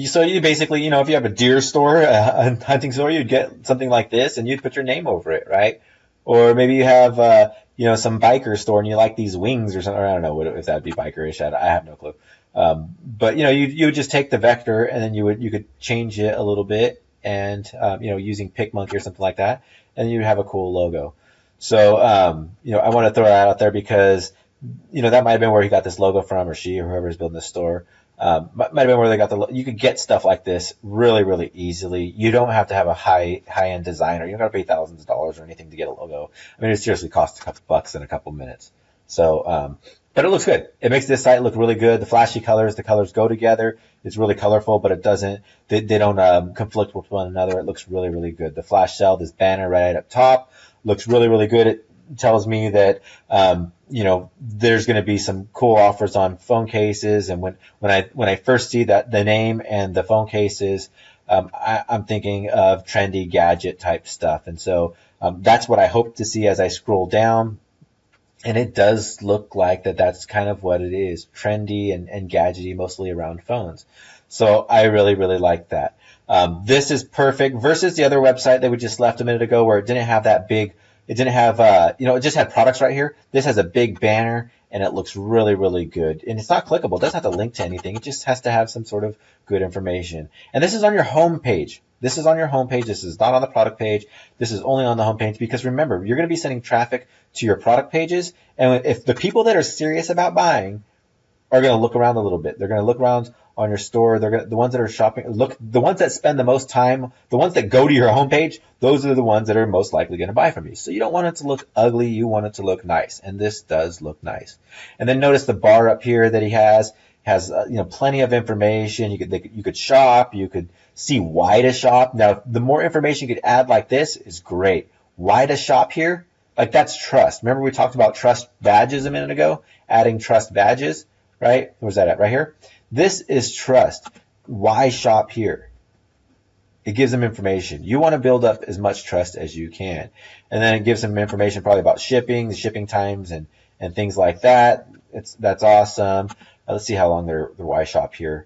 so you basically, if you have a deer store, a hunting store, you'd get something like this and you'd put your name over it, right? Or maybe you have, some biker store and you like these wings or something. Or I don't know if that'd be bikerish. I have no clue. But you would just take the vector and then you could change it a little bit and, using PicMonkey or something like that, and you'd have a cool logo. So, I want to throw that out there because, that might have been where he got this logo from, or she, or whoever's building the store. Might have been where they got you could get stuff like this really, really easily. You don't have to have a high-end designer. You don't got to pay thousands of dollars or anything to get a logo. I mean, it seriously costs a couple bucks in a couple minutes. So, but it looks good. It makes this site look really good. The flashy colors, the colors go together. It's really colorful, but they don't conflict with one another. It looks really, really good. The flash cell, this banner right up top, looks really, really good. It tells me that, there's going to be some cool offers on phone cases. And when I first see that the name and the phone cases, I'm thinking of trendy gadget type stuff. And so, that's what I hope to see as I scroll down. And it does look like that's kind of what it is, trendy and gadgety, mostly around phones. So I really, really like that. This is perfect versus the other website that we just left a minute ago where it didn't have that big. It didn't have, it just had products right here. This has a big banner, and it looks really, really good. And it's not clickable. It doesn't have to link to anything. It just has to have some sort of good information. And this is on your home page. This is on your home page. This is not on the product page. This is only on the home page because, remember, you're going to be sending traffic to your product pages. And if the people that are serious about buying are going to look around a little bit, they're going to look around on your store. The ones that are shopping, the ones that spend the most time, the ones that go to your homepage, those are the ones that are most likely going to buy from you. So you don't want it to look ugly. You want it to look nice. And this does look nice. And then notice the bar up here that he has plenty of information. You could shop. You could see why to shop. Now, the more information you could add like this is great. Why to shop here? Like, that's trust. Remember we talked about trust badges a minute ago? Adding trust badges, right? Where's that at? Right here? This is trust. Why shop here? It gives them information. You want to build up as much trust as you can. And then it gives them information probably about shipping, the shipping times, and and things like that. That's awesome. Let's see how long their Why Shop Here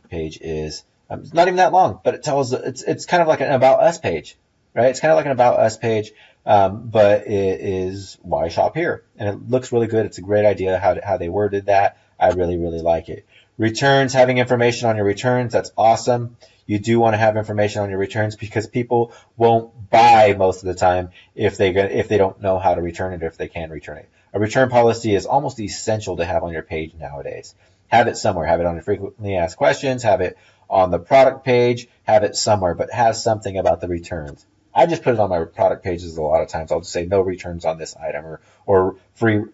page is. It's not even that long, but it tells it's kind of like an About Us page, right? It's kind of like an About Us page, but it is Why Shop Here, and it looks really good. It's a great idea how they worded that. I really, really like it. Returns, having information on your returns, that's awesome. You do want to have information on your returns because people won't buy most of the time if they don't know how to return it or if they can return it. A return policy is almost essential to have on your page nowadays. Have it somewhere. Have it on your frequently asked questions. Have it on the product page. Have it somewhere, but have something about the returns. I just put it on my product pages a lot of times. I'll just say no returns on this item, or free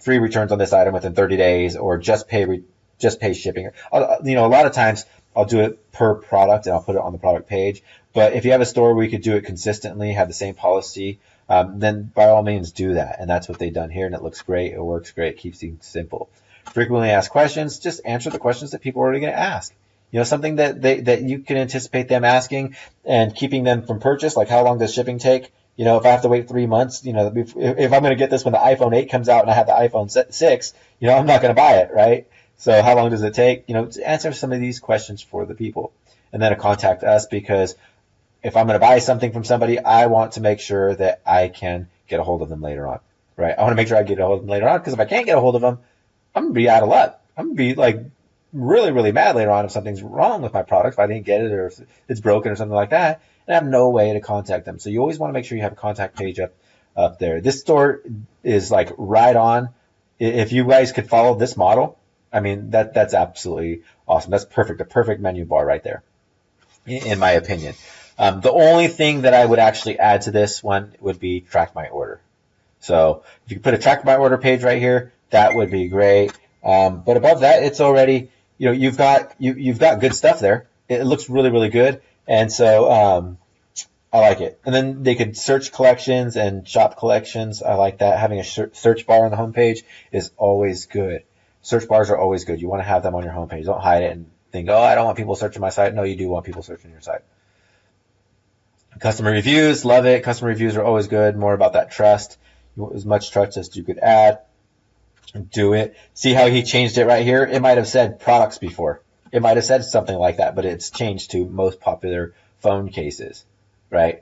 returns on this item within 30 days, or just pay shipping. A lot of times I'll do it per product and I'll put it on the product page. But if you have a store where you could do it consistently, have the same policy, then by all means do that. And that's what they've done here, and it looks great. It works great. It keeps things simple. Frequently asked questions, just answer the questions that people are already going to ask. Something that you can anticipate them asking and keeping them from purchase, like how long does shipping take? If I have to wait 3 months, if I'm going to get this when the iPhone 8 comes out and I have the iPhone 6, I'm not going to buy it, right? So how long does it take? To answer some of these questions for the people. And then to contact us, because if I'm going to buy something from somebody, I want to make sure that I can get a hold of them later on, right? I want to make sure I get a hold of them later on, because if I can't get a hold of them, I'm going to be out of luck. I'm going to be like really, really mad later on if something's wrong with my product, if I didn't get it or if it's broken or something like that, and I have no way to contact them. So you always want to make sure you have a contact page up there. This store is like right on. If you guys could follow this model, I mean, that's absolutely awesome. That's perfect. A perfect menu bar right there, in my opinion. The only thing that I would actually add to this one would be track my order. So if you could put a track my order page right here, that would be great. But above that, it's already, you've got good stuff there. It looks really, really good. And so, I like it. And then they could search collections and shop collections. I like that. Having a search bar on the homepage is always good. Search bars are always good. You want to have them on your homepage. Don't hide it and think, oh, I don't want people searching my site. No, you do want people searching your site. Customer reviews, love it. Customer reviews are always good. More about that trust. You want as much trust as you could add. Do it. See how he changed it right here? It might have said products before. It might have said something like that, but it's changed to most popular phone cases, right?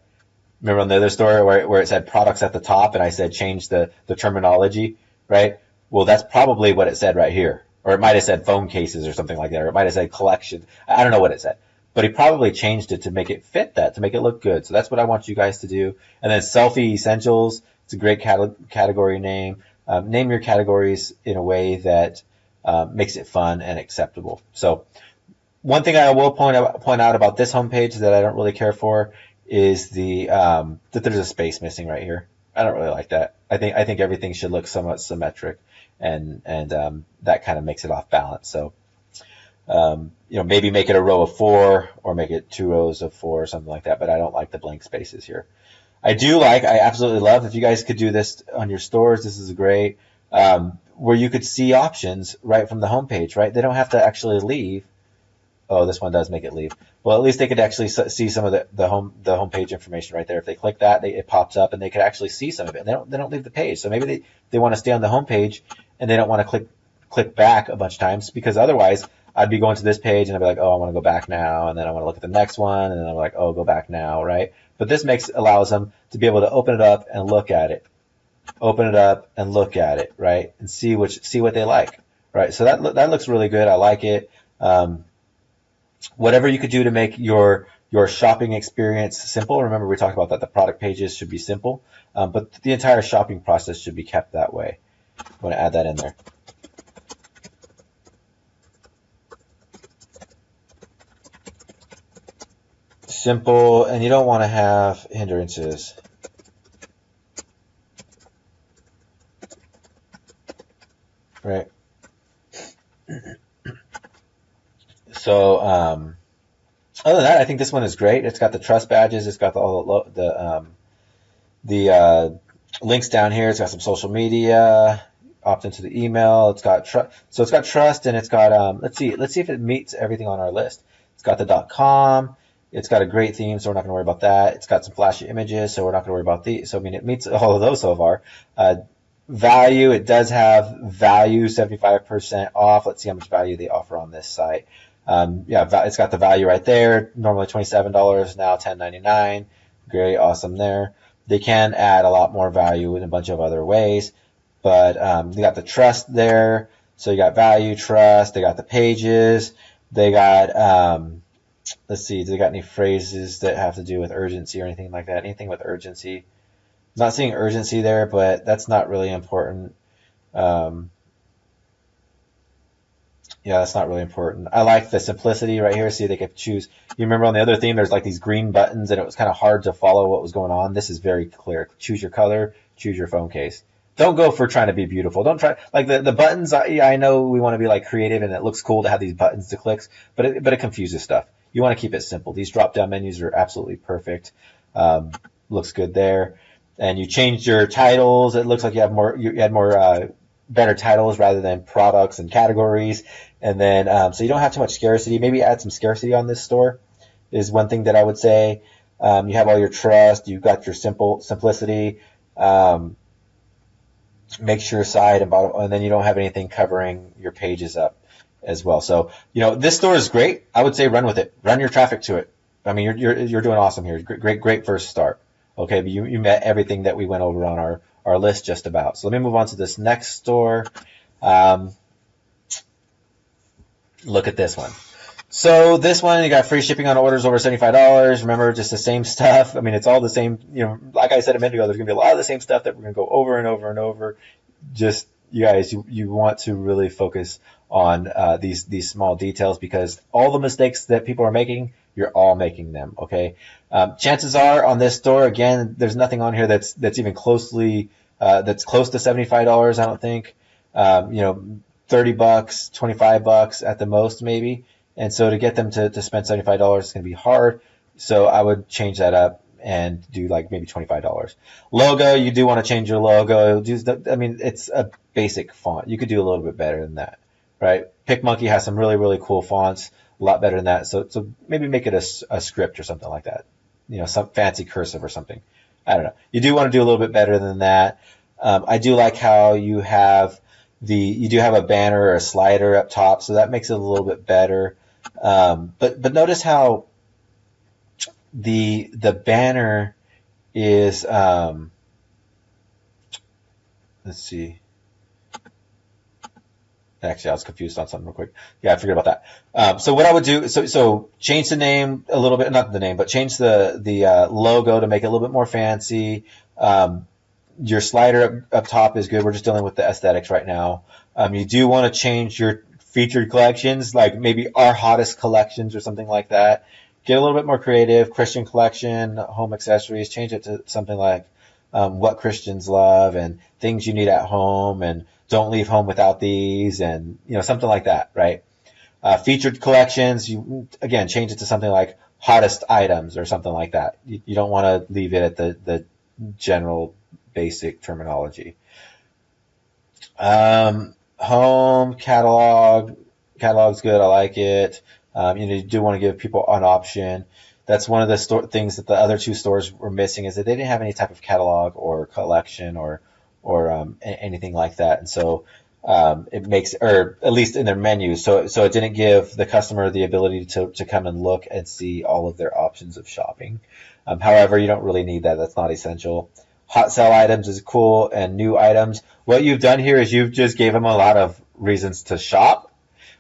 Remember on the other store where it said products at the top and I said change the terminology, right? Well, that's probably what it said right here. Or it might have said phone cases or something like that. Or it might have said collection. I don't know what it said. But he probably changed it to make it fit that, to make it look good. So that's what I want you guys to do. And then Selfie Essentials. It's a great category name. Name your categories in a way that makes it fun and acceptable. So one thing I will point out about this homepage that I don't really care for is that there's a space missing right here. I don't really like that. I think everything should look somewhat symmetric, and that kind of makes it off balance. So maybe make it a row of 4 or make it 2 rows of 4 or something like that. But I don't like the blank spaces here. I absolutely love, if you guys could do this on your stores, this is great, where you could see options right from the homepage, right? They don't have to actually leave. Oh, this one does make it leave. Well, at least they could actually see some of the homepage information right there. If they click that, it pops up and they could actually see some of it. And they don't leave the page. So maybe they want to stay on the homepage and they don't want to click back a bunch of times, because otherwise I'd be going to this page and I'd be like, oh, I want to go back now. And then I want to look at the next one. And then I'm like, oh, go back now, right? But this allows them to be able to open it up and look at it. Open it up and look at it, right? And see what they like, right? So that looks really good. I like it. Whatever you could do to make your shopping experience simple. Remember, we talked about that. The product pages should be simple, but the entire shopping process should be kept that way. I want to add that in there. Simple, and you don't want to have hindrances. Right. So, other than that, I think this one is great. It's got the trust badges. It's got all the links down here. It's got some social media. Opt into the email. It's got so it's got trust, and it's got let's see if it meets everything on our list. It's got the .com. It's got a great theme, so we're not going to worry about that. It's got some flashy images, so we're not going to worry about these. So I mean, it meets all of those so far. value, it does have value 75% off. Let's see how much value they offer on this site. Yeah, it's got the value right there. Normally $27, now $10.99. Great, awesome there. They can add a lot more value in a bunch of other ways, but they got the trust there. So you got value, trust. They got the pages. They got let's see, do they got any phrases that have to do with urgency or anything like that? Anything with urgency? Not seeing urgency there, but that's not really important. Yeah, that's not really important. I like the simplicity right here. See, they could choose. You remember on the other theme, there's like these green buttons, and it was kind of hard to follow what was going on. This is very clear. Choose your color, choose your phone case. Don't go for trying to be beautiful. Don't try like the buttons. I know we want to be like creative, and it looks cool to have these buttons to click, but it confuses stuff. You want to keep it simple. These drop down menus are absolutely perfect. Looks good there. And you changed your titles. It looks like you had more better titles rather than products and categories. And then so you don't have too much scarcity. Maybe add some scarcity on this store is one thing that I would say. You have all your trust. You've got your simplicity. Make sure side and bottom, and then you don't have anything covering your pages up as well. So this store is great. I would say run with it. Run your traffic to it. I mean, you're doing awesome here. Great first start. Okay, but you met everything that we went over on our list just about. So let me move on to this next store. Look at this one. So this one, you got free shipping on orders over $75. Remember, just the same stuff. I mean, it's all the same. Like I said a minute ago, there's going to be a lot of the same stuff that we're going to go over and over and over. Just, you guys, you want to really focus on these small details, because all the mistakes that people are making, you're all making them, okay? Chances are on this store, again, there's nothing on here that's even closely that's close to $75. I don't think. $30, $25 at the most, maybe. And so to get them to spend $75 is going to be hard. So I would change that up and do like maybe $25. Logo, you do want to change your logo. I mean, it's a basic font. You could do a little bit better than that, right? PicMonkey has some really, really cool fonts, a lot better than that. So maybe make it a script or something like that. Some fancy cursive or something. I don't know. You do want to do a little bit better than that. I do like how you do have a banner or a slider up top, so that makes it a little bit better. But notice how the banner is let's see. Actually, I was confused on something real quick. Yeah, I forget about that. So what I would do, so change the name a little bit, not the name, but change the logo to make it a little bit more fancy. Your slider up top is good. We're just dealing with the aesthetics right now. You do want to change your featured collections, like maybe our hottest collections or something like that. Get a little bit more creative. Christian collection, home accessories, change it to something like what Christians love and things you need at home, and don't leave home without these, and something like that, right? Featured collections, you again change it to something like hottest items or something like that. You don't want to leave it at the general basic terminology. Home catalog's good. I like it. You do want to give people an option. That's one of the things that the other two stores were missing, is that they didn't have any type of catalog or collection or anything like that. And so it makes, or at least in their menus, so it didn't give the customer the ability to come and look and see all of their options of shopping. However, you don't really need that. That's not essential. Hot sell items is cool, and new items. What you've done here is you've just gave them a lot of reasons to shop,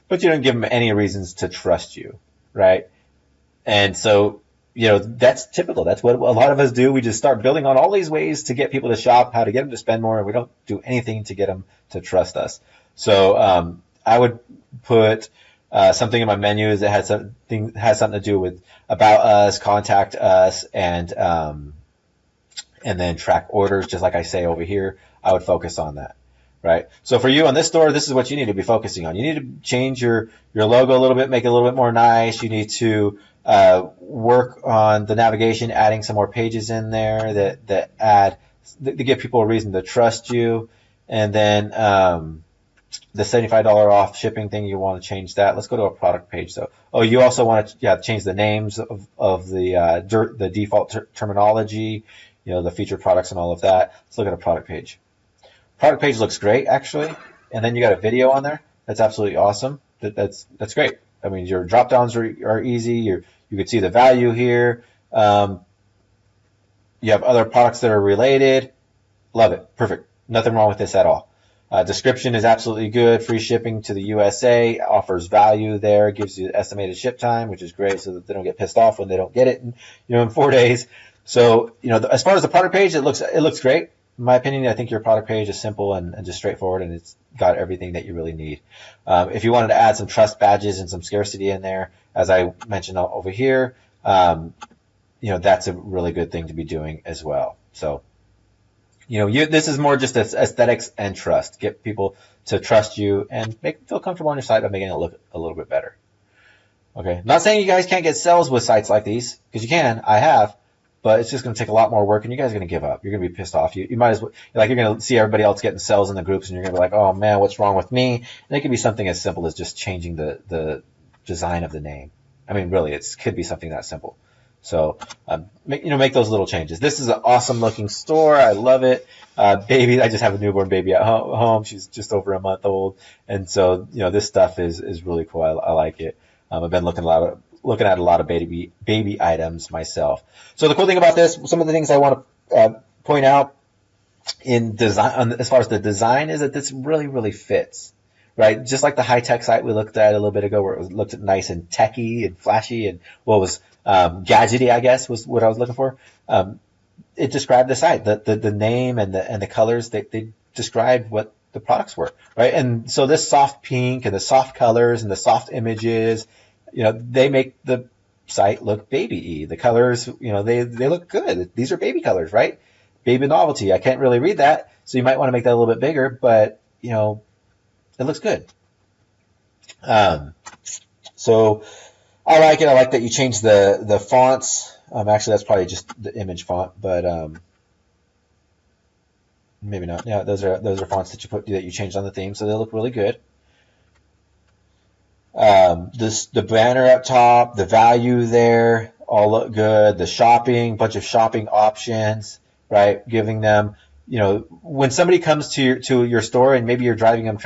but you don't give them any reasons to trust you, right? And so, that's typical. That's what a lot of us do. We just start building on all these ways to get people to shop, how to get them to spend more, and we don't do anything to get them to trust us. So I would put something in my menus that has something to do with about us, contact us, and then track orders, just like I say over here. I would focus on that, right? So for you on this store, this is what you need to be focusing on. You need to change your logo a little bit, make it a little bit more nice. You need to work on the navigation, adding some more pages in there that give people a reason to trust you. And then the $75 off shipping thing, you want to change that. Let's go to a product page. So, you also want to change the names of the default terminology, the featured products and all of that. Let's look at a product page. Product page looks great, actually. And then you got a video on there. That's absolutely awesome. That's great. I mean, your drop downs are easy. You can see the value here. You have other products that are related. Love it. Perfect. Nothing wrong with this at all. Description is absolutely good. Free shipping to the USA, offers value there, gives you estimated ship time, which is great, so that they don't get pissed off when they don't get it in 4 days. So, as far as the product page, it looks great. In my opinion, I think your product page is simple and just straightforward, and it's got everything that you really need. If you wanted to add some trust badges and some scarcity in there, as I mentioned over here, that's a really good thing to be doing as well. So, this is more just aesthetics and trust. Get people to trust you and make them feel comfortable on your site by making it look a little bit better. Okay, not saying you guys can't get sales with sites like these, because you can. I have. But it's just going to take a lot more work, and you guys are going to give up. You're going to be pissed off. You might as well, you're going to see everybody else getting sales in the groups, and you're going to be like, oh man, what's wrong with me? And it could be something as simple as just changing the design of the name. I mean, really, it could be something that simple. So, make those little changes. This is an awesome looking store. I love it. Baby, I just have a newborn baby at home. She's just over a month old. And so, this stuff is really cool. I like it. I've been looking at a lot of baby items myself. So the cool thing about this, some of the things I want to point out in design, as far as the design, is that this really, really fits, right? Just like the high-tech site we looked at a little bit ago, where it looked nice and techy and flashy and what was gadgety, I guess, was what I was looking for. It described the site, the name and the colors. They described what the products were, right? And so this soft pink and the soft colors and the soft images, they make the site look baby-y. The colors, they look good. These are baby colors, right? Baby novelty. I can't really read that, so you might want to make that a little bit bigger, but, it looks good. So I like it. I like that you changed the fonts. Actually, that's probably just the image font, but maybe not. Yeah, those are fonts that you changed on the theme, so they look really good. The banner up top, the value there, all look good. The shopping, bunch of shopping options, right? Giving them, when somebody comes to your store and maybe you're driving them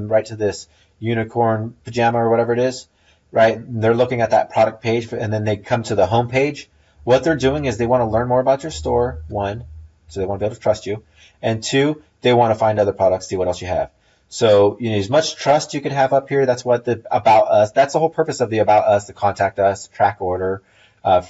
right to this unicorn pajama or whatever it is, right? And they're looking at that product page, and then they come to the home page. What they're doing is they want to learn more about your store, one, so they want to be able to trust you, and two, they want to find other products, see what else you have. So, as much trust you can have up here. That's what the About Us, that's the whole purpose of the About Us, the Contact Us, Track Order,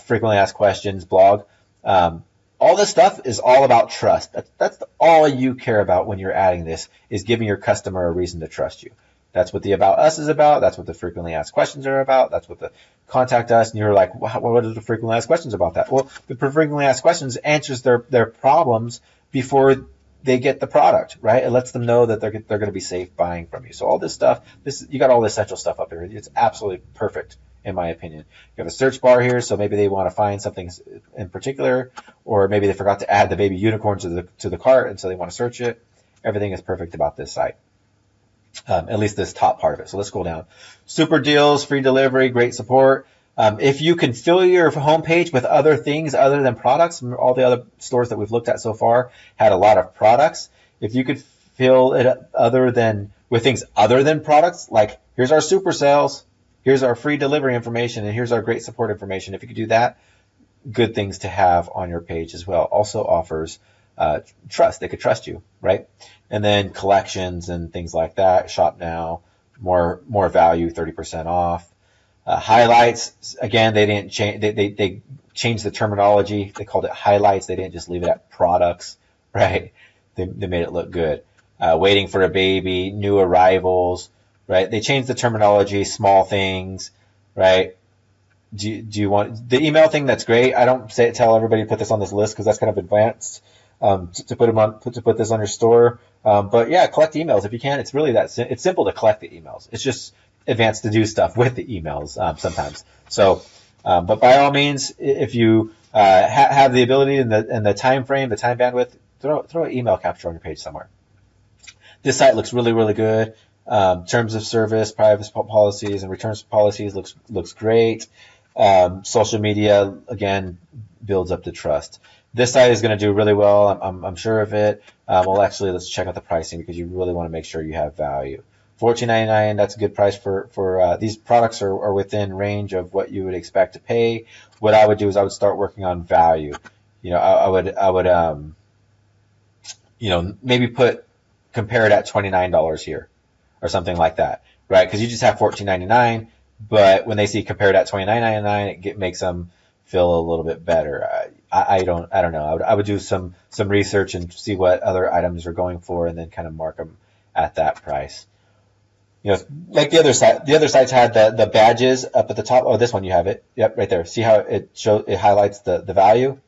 Frequently Asked Questions, blog. All this stuff is all about trust. That's all you care about when you're adding this, is giving your customer a reason to trust you. That's what the About Us is about. That's what the Frequently Asked Questions are about. That's what the Contact Us, and you're like, what are the Frequently Asked Questions about that? Well, the Frequently Asked Questions answers their problems before they get the product, right? It lets them know that they're going to be safe buying from you. So all this stuff, you got all the essential stuff up here. It's absolutely perfect, in my opinion. You have a search bar here, so maybe they want to find something in particular, or maybe they forgot to add the baby unicorn to the cart, and so they want to search it. Everything is perfect about this site. At least this top part of it. So let's scroll down. Super deals, free delivery, great support. If you can fill your homepage with other things other than products, all the other stores that we've looked at so far had a lot of products. If you could fill it with things other than products, like here's our super sales, here's our free delivery information, and here's our great support information. If you could do that, good things to have on your page as well. Also offers trust. They could trust you, right? And then collections and things like that. Shop now, more value, 30% off. Highlights, again, they didn't change. They changed the terminology. They called it highlights. They didn't just leave it at products, right? They made it look good. Waiting for a baby, new arrivals, right? They changed the terminology. Small things, right? Do you want the email thing? That's great. I don't tell everybody to put this on this list, because that's kind of advanced. To put this on your store. But yeah, collect emails if you can. It's really it's simple to collect the emails. It's just advanced to do stuff with the emails sometimes. So, but by all means, if you have the ability and the time frame, the time bandwidth, throw an email capture on your page somewhere. This site looks really, really good. Terms of service, privacy policies, and returns policies looks great. Social media, again, builds up the trust. This site is going to do really well. I'm sure of it. Well, actually, let's check out the pricing because you really want to make sure you have value. $14.99, that's a good price for these products are within range of what you would expect to pay. What I would do is I would start working on value. I would maybe compare it at $29 here or something like that, right? Because you just have $14.99, but when they see compared at $29.99, it makes them feel a little bit better. I don't know. I would do some research and see what other items are going for, and then kind of mark them at that price. Like the other sites had the badges up at the top. Oh, this one you have it. Yep, right there. See how it highlights the value?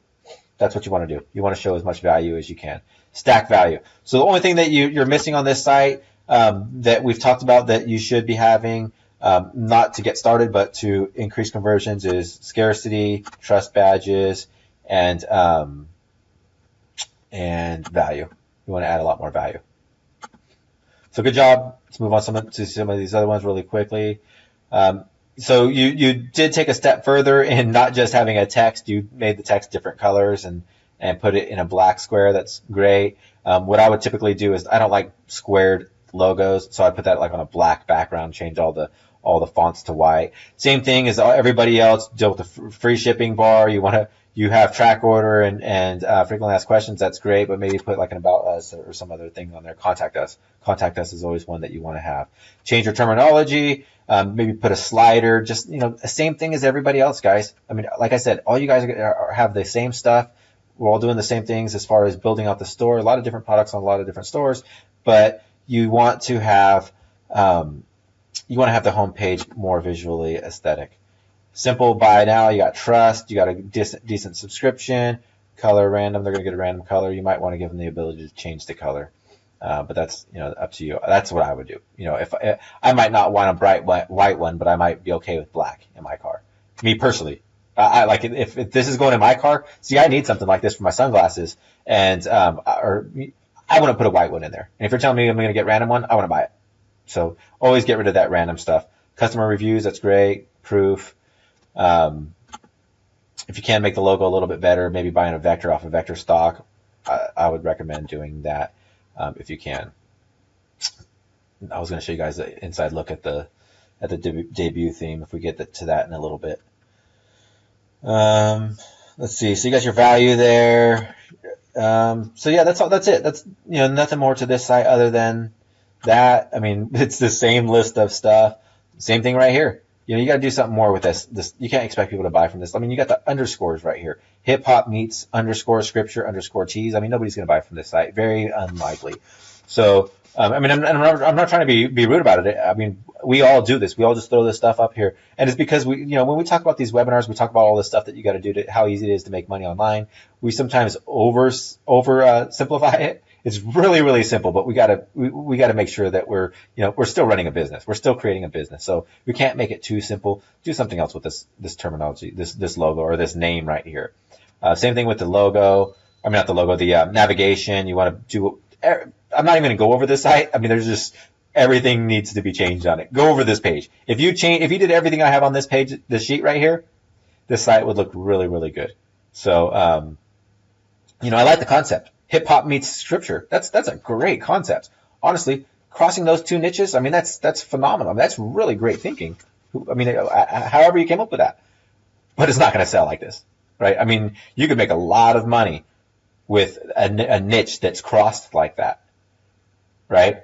That's what you want to do. You want to show as much value as you can. Stack value. So the only thing that you're missing on this site that we've talked about that you should be having, not to get started, but to increase conversions, is scarcity, trust badges, and value. You want to add a lot more value. So good job. Let's move on to some of these other ones really quickly. So you did take a step further in not just having a text. You made the text different colors and put it in a black square. That's great. What I would typically do is I don't like squared logos, so I put that like on a black background, change all the fonts to white. Same thing as everybody else. Deal with the free shipping bar. You have track order and frequently asked questions. That's great, but maybe put like an about us or some other thing on there. Contact us. Contact us is always one that you want to have. Change your terminology. Maybe put a slider. Just the same thing as everybody else, guys. I mean, like I said, all you guys have the same stuff. We're all doing the same things as far as building out the store. A lot of different products on a lot of different stores, but you want to have the homepage more visually aesthetic. Simple buy now. You got trust. You got a decent subscription. Color random. They're going to get a random color. You might want to give them the ability to change the color, but that's up to you. That's what I would do. If I might not want a bright white one, but I might be okay with black in my car. Me personally, I like it if this is going in my car. See, I need something like this for my sunglasses, and or I want to put a white one in there. And if you're telling me I'm going to get a random one, I want to buy it. So always get rid of that random stuff. Customer reviews. That's great. Proof. If you can make the logo a little bit better, maybe buying a vector off a vector stock, I would recommend doing that if you can. I was going to show you guys the inside look at the debut theme if we get to that in a little bit. Let's see. So you got your value there. So yeah, that's all. That's it. That's nothing more to this site other than that. I mean, it's the same list of stuff. Same thing right here. You got to do something more with this. You can't expect people to buy from this. I mean, you got the underscores right here. Hip hop meets underscore scripture underscore cheese. I mean, nobody's going to buy from this site. Very unlikely. So, I mean, I'm not trying to be rude about it. I mean, we all do this. We all just throw this stuff up here. And it's because when we talk about these webinars, we talk about all this stuff that you got to do how easy it is to make money online. We sometimes over simplify it. It's really, really simple, but we gotta make sure that we're still running a business. We're still creating a business. So we can't make it too simple. Do something else with this terminology, this logo or this name right here. Same thing with the logo. I mean, not the logo, the navigation. You want to do. I'm not even going to go over this site. I mean, there's just everything needs to be changed on it. Go over this page. If you did everything I have on this page, this sheet right here, this site would look really, really good. So, I like the concept. Hip hop meets scripture. That's a great concept. Honestly, crossing those two niches, I mean, that's phenomenal. I mean, that's really great thinking. I mean, however you came up with that, but it's not going to sell like this, right? I mean, you could make a lot of money with a niche that's crossed like that, right?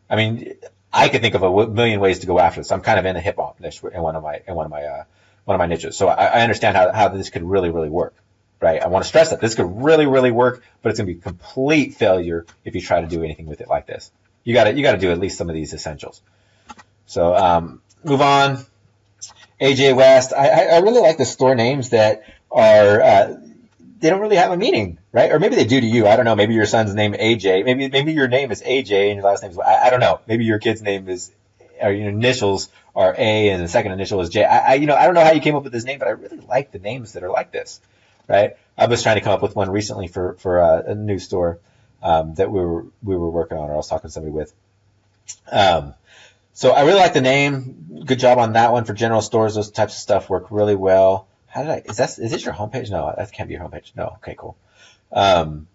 I mean, I could think of a million ways to go after this. I'm kind of in a hip hop niche in one of my niches, so I understand how this could really, really work. Right. I want to stress that this could really, really work, but it's going to be complete failure if you try to do anything with it like this. You got to do at least some of these essentials. So move on. AJ West. I really like the store names that are they don't really have a meaning, right? Or maybe they do to you. I don't know. Maybe your son's name AJ. Maybe your name is AJ and your last name is I don't know. Maybe your kid's name is or your initials are A and the second initial is J. I don't know how you came up with this name, but I really like the names that are like this. Right, I was trying to come up with one recently for a new store that we were working on, or I was talking to somebody with. So I really like the name. Good job on that one for general stores. Those types of stuff work really well. Is this your homepage? No, that can't be your homepage. No, okay, cool. Um,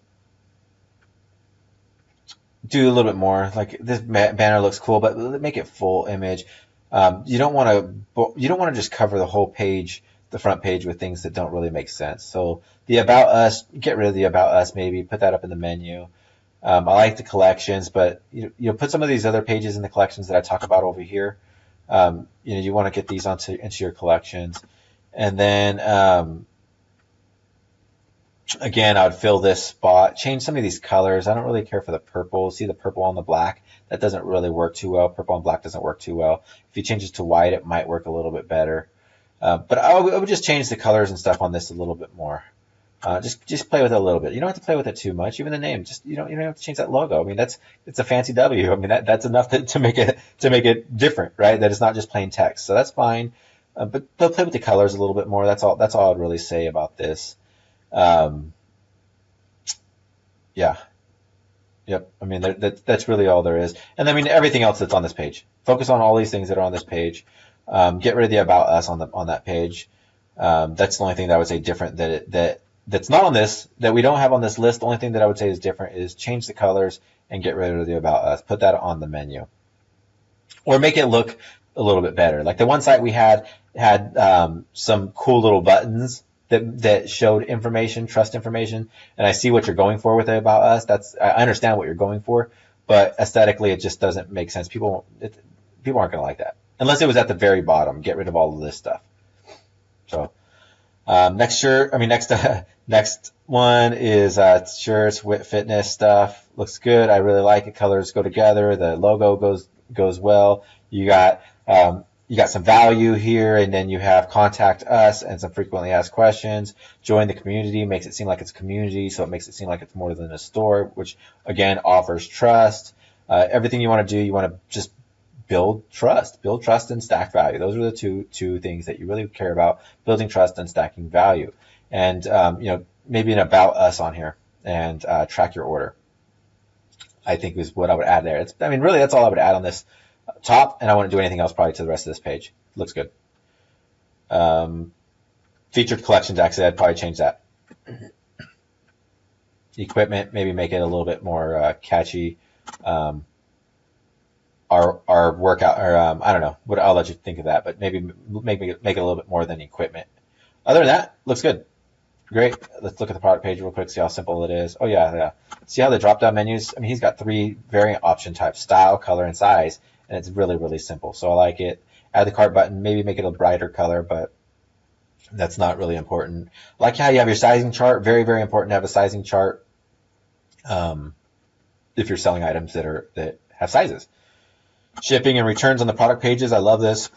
do a little bit more. Like this banner looks cool, but make it full image. You don't want to just cover the whole page, the front page, with things that don't really make sense. So the About Us, get rid of the About Us, maybe put that up in the menu. I like the collections, but you put some of these other pages in the collections that I talk about over here. You want to get these into your collections, and then again, I would fill this spot, change some of these colors. I don't really care for the purple. See the purple on the black? That doesn't really work too well. Purple on black doesn't work too well. If you change it to white, it might work a little bit better. But I would just change the colors and stuff on this a little bit more. Just play with it a little bit. You don't have to play with it too much. Even the name, you don't have to change that logo. I mean, it's a fancy W. I mean, that's enough to make it different, right? That it's not just plain text. So that's fine. But they'll play with the colors a little bit more. That's all I'd really say about this. Yeah. Yep. I mean, that's really all there is. And I mean, everything else that's on this page. Focus on all these things that are on this page. Get rid of the About Us on that page. That's the only thing that I would say different that's not on this, that we don't have on this list. The only thing that I would say is different is change the colors and get rid of the About Us. Put that on the menu. Or make it look a little bit better. Like the one site we had some cool little buttons that showed information, trust information, and I see what you're going for with it About Us. I understand what you're going for, but aesthetically it just doesn't make sense. People aren't going to like that unless it was at the very bottom. Get rid of all of this stuff. So next one is shirts, fitness stuff. Looks good. I really like it. Colors go together. The logo goes well. You got some value here, and then you have contact us and some frequently asked questions. Join the community makes it seem like it's a community, so it makes it seem like it's more than a store, which again offers trust. Everything you want to do, you want to just build trust and stack value. Those are the two things that you really care about: building trust and stacking value. And maybe an About Us on here and track your order, I think is what I would add there. Really that's all I would add on this top, and I wouldn't do anything else probably to the rest of this page. Looks good. Featured collections, actually, I'd probably change that. Equipment, maybe make it a little bit more catchy. Our workout, or I don't know. I'll let you think of that, but maybe make it a little bit more than equipment. Other than that, looks good. Great. Let's look at the product page real quick, see how simple it is. Oh yeah. See how the drop-down menus? I mean, he's got 3 variant option types: style, color, and size, and it's really, really simple. So I like it. Add the cart button, maybe make it a brighter color, but that's not really important. I like how you have your sizing chart. Very, very important to have a sizing chart if you're selling items that have sizes. Shipping and returns on the product pages. I love this.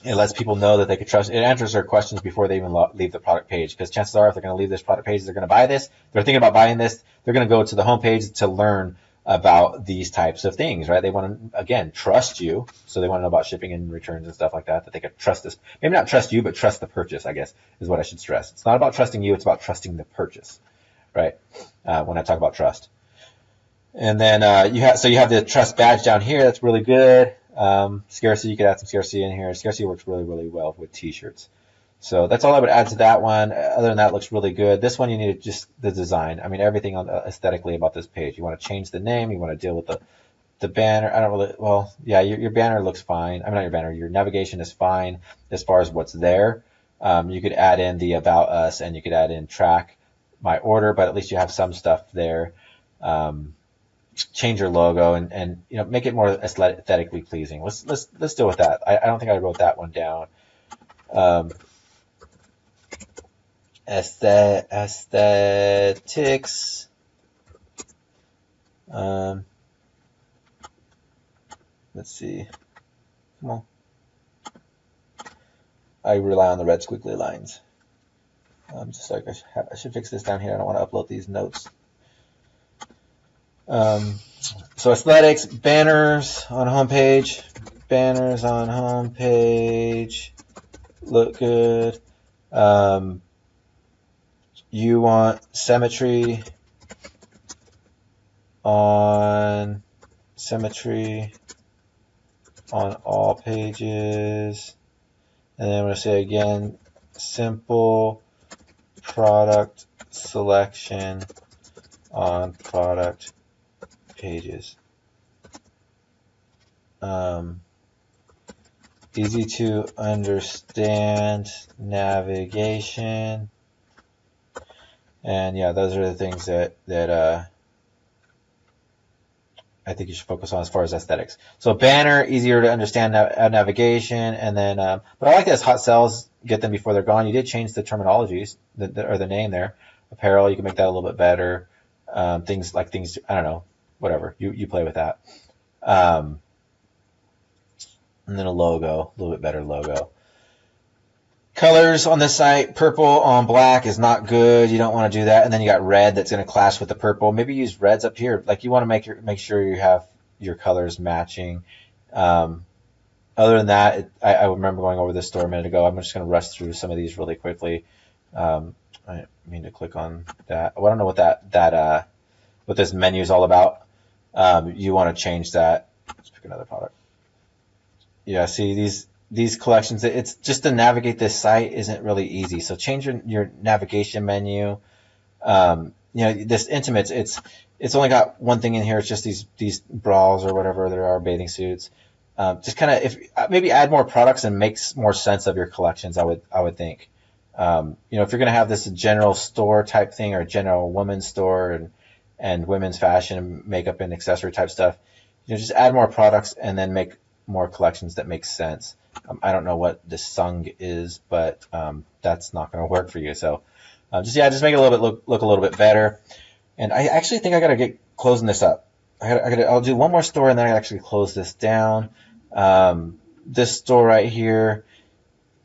It lets people know that they can trust. It answers their questions before they even leave the product page, because chances are if they're going to leave this product page, they're going to buy this. They're thinking about buying this. They're going to go to the homepage to learn about these types of things, right? They want to, again, trust you. So they want to know about shipping and returns and stuff like that they could trust this. Maybe not trust you, but trust the purchase, I guess, is what I should stress. It's not about trusting you. It's about trusting the purchase, right? When I talk about trust. And then you have the trust badge down here. That's really good. Scarcity, you could add some scarcity in here. Scarcity works really, really well with t-shirts. So that's all I would add to that one. Other than that, it looks really good. This one, you need just the design. Everything aesthetically about this page. You want to change the name. You want to deal with the banner. Your banner looks fine. Not your banner. Your navigation is fine as far as what's there. You could add in the About Us, and you could add in track my order, but at least you have some stuff there. Change your logo and make it more aesthetically pleasing. Let's deal with that. I don't think I wrote that one down. Aesthetics. Let's see. Come on. I rely on the red squiggly lines. Just like I should fix this down here. I don't want to upload these notes. So aesthetics, banners on homepage. Banners on homepage look good. You want symmetry on all pages. And then I'm going to say again, simple product selection on product pages. Easy to understand navigation. And yeah, those are the things that I think you should focus on as far as aesthetics. So banner, easier to understand navigation, and then, but I like this hot sells, get them before they're gone. You did change the terminologies, or the name there. Apparel, you can make that a little bit better. Things, I don't know, whatever. You play with that. And then a logo, a little bit better logo. Colors on this site, purple on black is not good. You don't want to do that. And then you got red that's going to clash with the purple. Maybe use reds up here. Like you want to make sure you have your colors matching. Other than that, I remember going over this store a minute ago. I'm just going to rush through some of these really quickly. I mean to click on that. I don't know what what this menu is all about. You want to change that. Let's pick another product. Yeah, see these collections, it's just to navigate this site isn't really easy. So change your navigation menu. This intimates, it's only got one thing in here. It's just these bras or whatever there are, bathing suits. Just kind of maybe add more products and makes more sense of your collections. I would think. If you're going to have this general store type thing or general women's store and women's fashion and makeup and accessory type stuff, just add more products and then make more collections that make sense. I don't know what this sung is, but that's not going to work for you. So just make it a little bit look a little bit better. And I actually think I got to get closing this up. I'll do one more store and then I actually close this down. This store right here,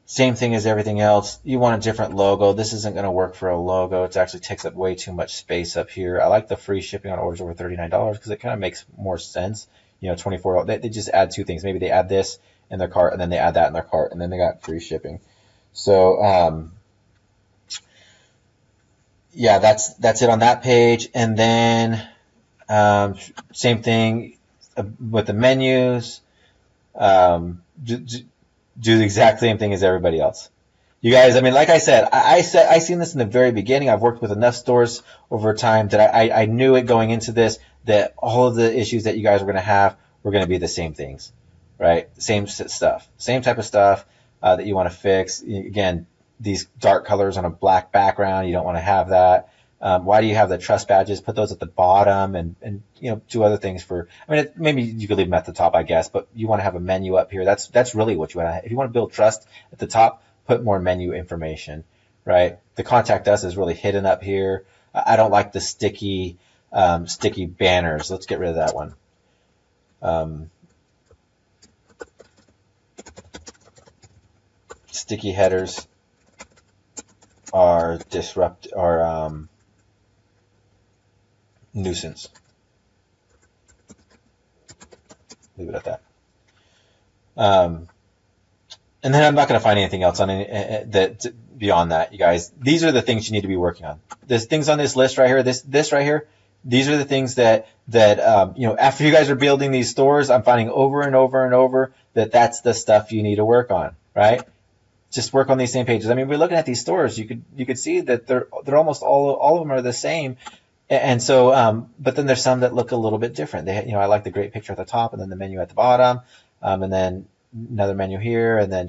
same thing as everything else. You want a different logo. This isn't going to work for a logo. It actually takes up way too much space up here. I like the free shipping on orders over $39 because it kind of makes more sense. 24. They just add two things. Maybe they add this in their cart and then they add that in their cart and then they got free shipping. So that's it on that page. And then same thing with the menus. Do the exact same thing as everybody else. You guys, I mean, like I said, I seen this in the very beginning. I've worked with enough stores over time that I knew it going into this, that all of the issues that you guys were going to have were going to be the same things, right? Same stuff, same type of stuff that you want to fix. Again, these dark colors on a black background, you don't want to have that. Why do you have the trust badges? Put those at the bottom and do other things maybe you could leave them at the top, I guess, but you want to have a menu up here. That's really what you want to have. If you want to build trust at the top, put more menu information, right? The contact us is really hidden up here. I don't like the sticky banners. Let's get rid of that one. Sticky headers are nuisance. Leave it at that. And then I'm not going to find anything else on that beyond that, you guys. These are the things you need to be working on. There's things on this list right here. This right here. These are the things that after you guys are building these stores, I'm finding over and over and over that's the stuff you need to work on, right? Just work on these same pages. I mean, we're looking at these stores. You could see that they're almost all of them are the same. And so, but then there's some that look a little bit different. I like the great picture at the top and then the menu at the bottom, and then another menu here, and then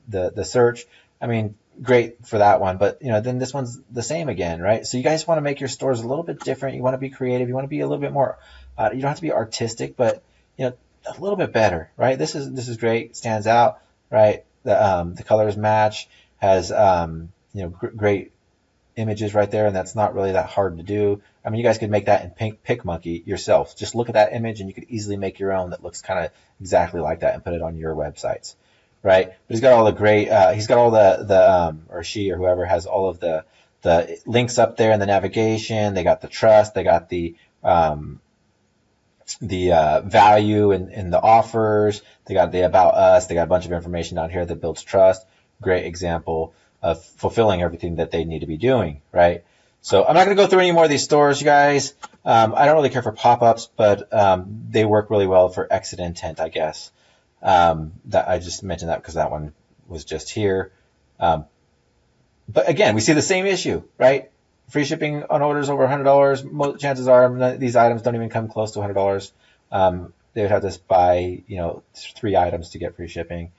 the search. I mean, great for that one, but then this one's the same again, right? So you guys want to make your stores a little bit different. You want to be creative. You want to be a little bit more. You don't have to be artistic, but a little bit better, right? This is great. Stands out, right? The colors match. Has great images right there, and that's not really that hard to do. I mean, you guys could make that in PicMonkey yourself. Just look at that image, and you could easily make your own that looks kind of exactly like that and put it on your websites, right? But he's got all the great. He's got all the or she or whoever has all of the links up there in the navigation. They got the trust. They got the value and the offers. They got the about us. They got a bunch of information down here that builds trust. Great example of fulfilling everything that they need to be doing, right? So I'm not going to go through any more of these stores, you guys. I don't really care for pop-ups, but they work really well for exit intent, I guess. That I just mentioned that because that one was just here. But again, we see the same issue, right? Free shipping on orders over $100. Chances are these items don't even come close to $100. They would have to buy, 3 items to get free shipping.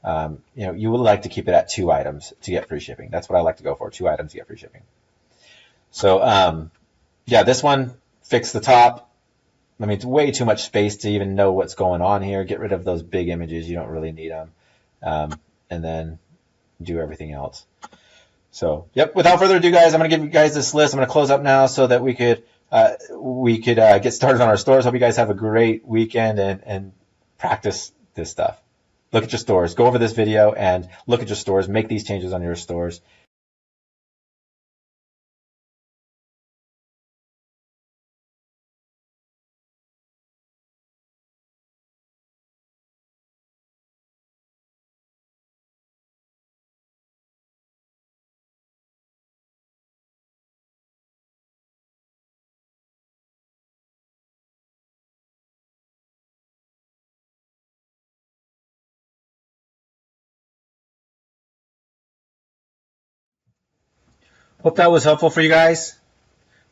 You would like to keep it at 2 items to get free shipping. That's what I like to go for, 2 items to get free shipping. So, yeah, this one, fix the top. I mean, it's way too much space to even know what's going on here. Get rid of those big images. You don't really need them. And then do everything else. So, yep, without further ado, guys, I'm going to give you guys this list. I'm going to close up now so that we could get started on our stores. Hope you guys have a great weekend and practice this stuff. Look at your stores. Go over this video and look at your stores. Make these changes on your stores. Hope that was helpful for you guys.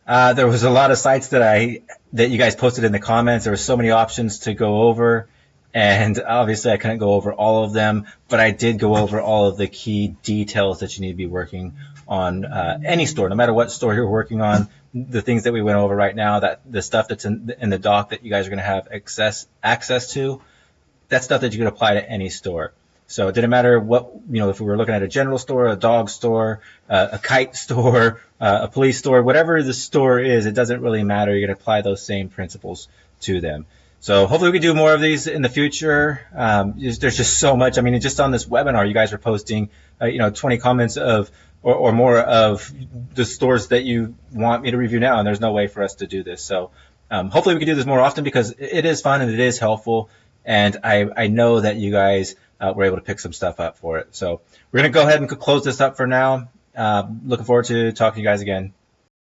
There was a lot of sites that you guys posted in the comments. There were so many options to go over, and obviously I couldn't go over all of them, but I did go over all of the key details that you need to be working on any store, no matter what store you're working on. The things that we went over right now, that the stuff that's in the doc that you guys are going to have access to, that's stuff that you can apply to any store. So it didn't matter what, if we were looking at a general store, a dog store, a kite store, a police store, whatever the store is, it doesn't really matter. You're going to apply those same principles to them. So hopefully we can do more of these in the future. There's just so much. I mean, just on this webinar, you guys are posting, 20 comments or more of the stores that you want me to review now, and there's no way for us to do this. So hopefully we can do this more often because it is fun and it is helpful. And I know that you guys were able to pick some stuff up for it. So we're going to go ahead and close this up for now. Looking forward to talking to you guys again.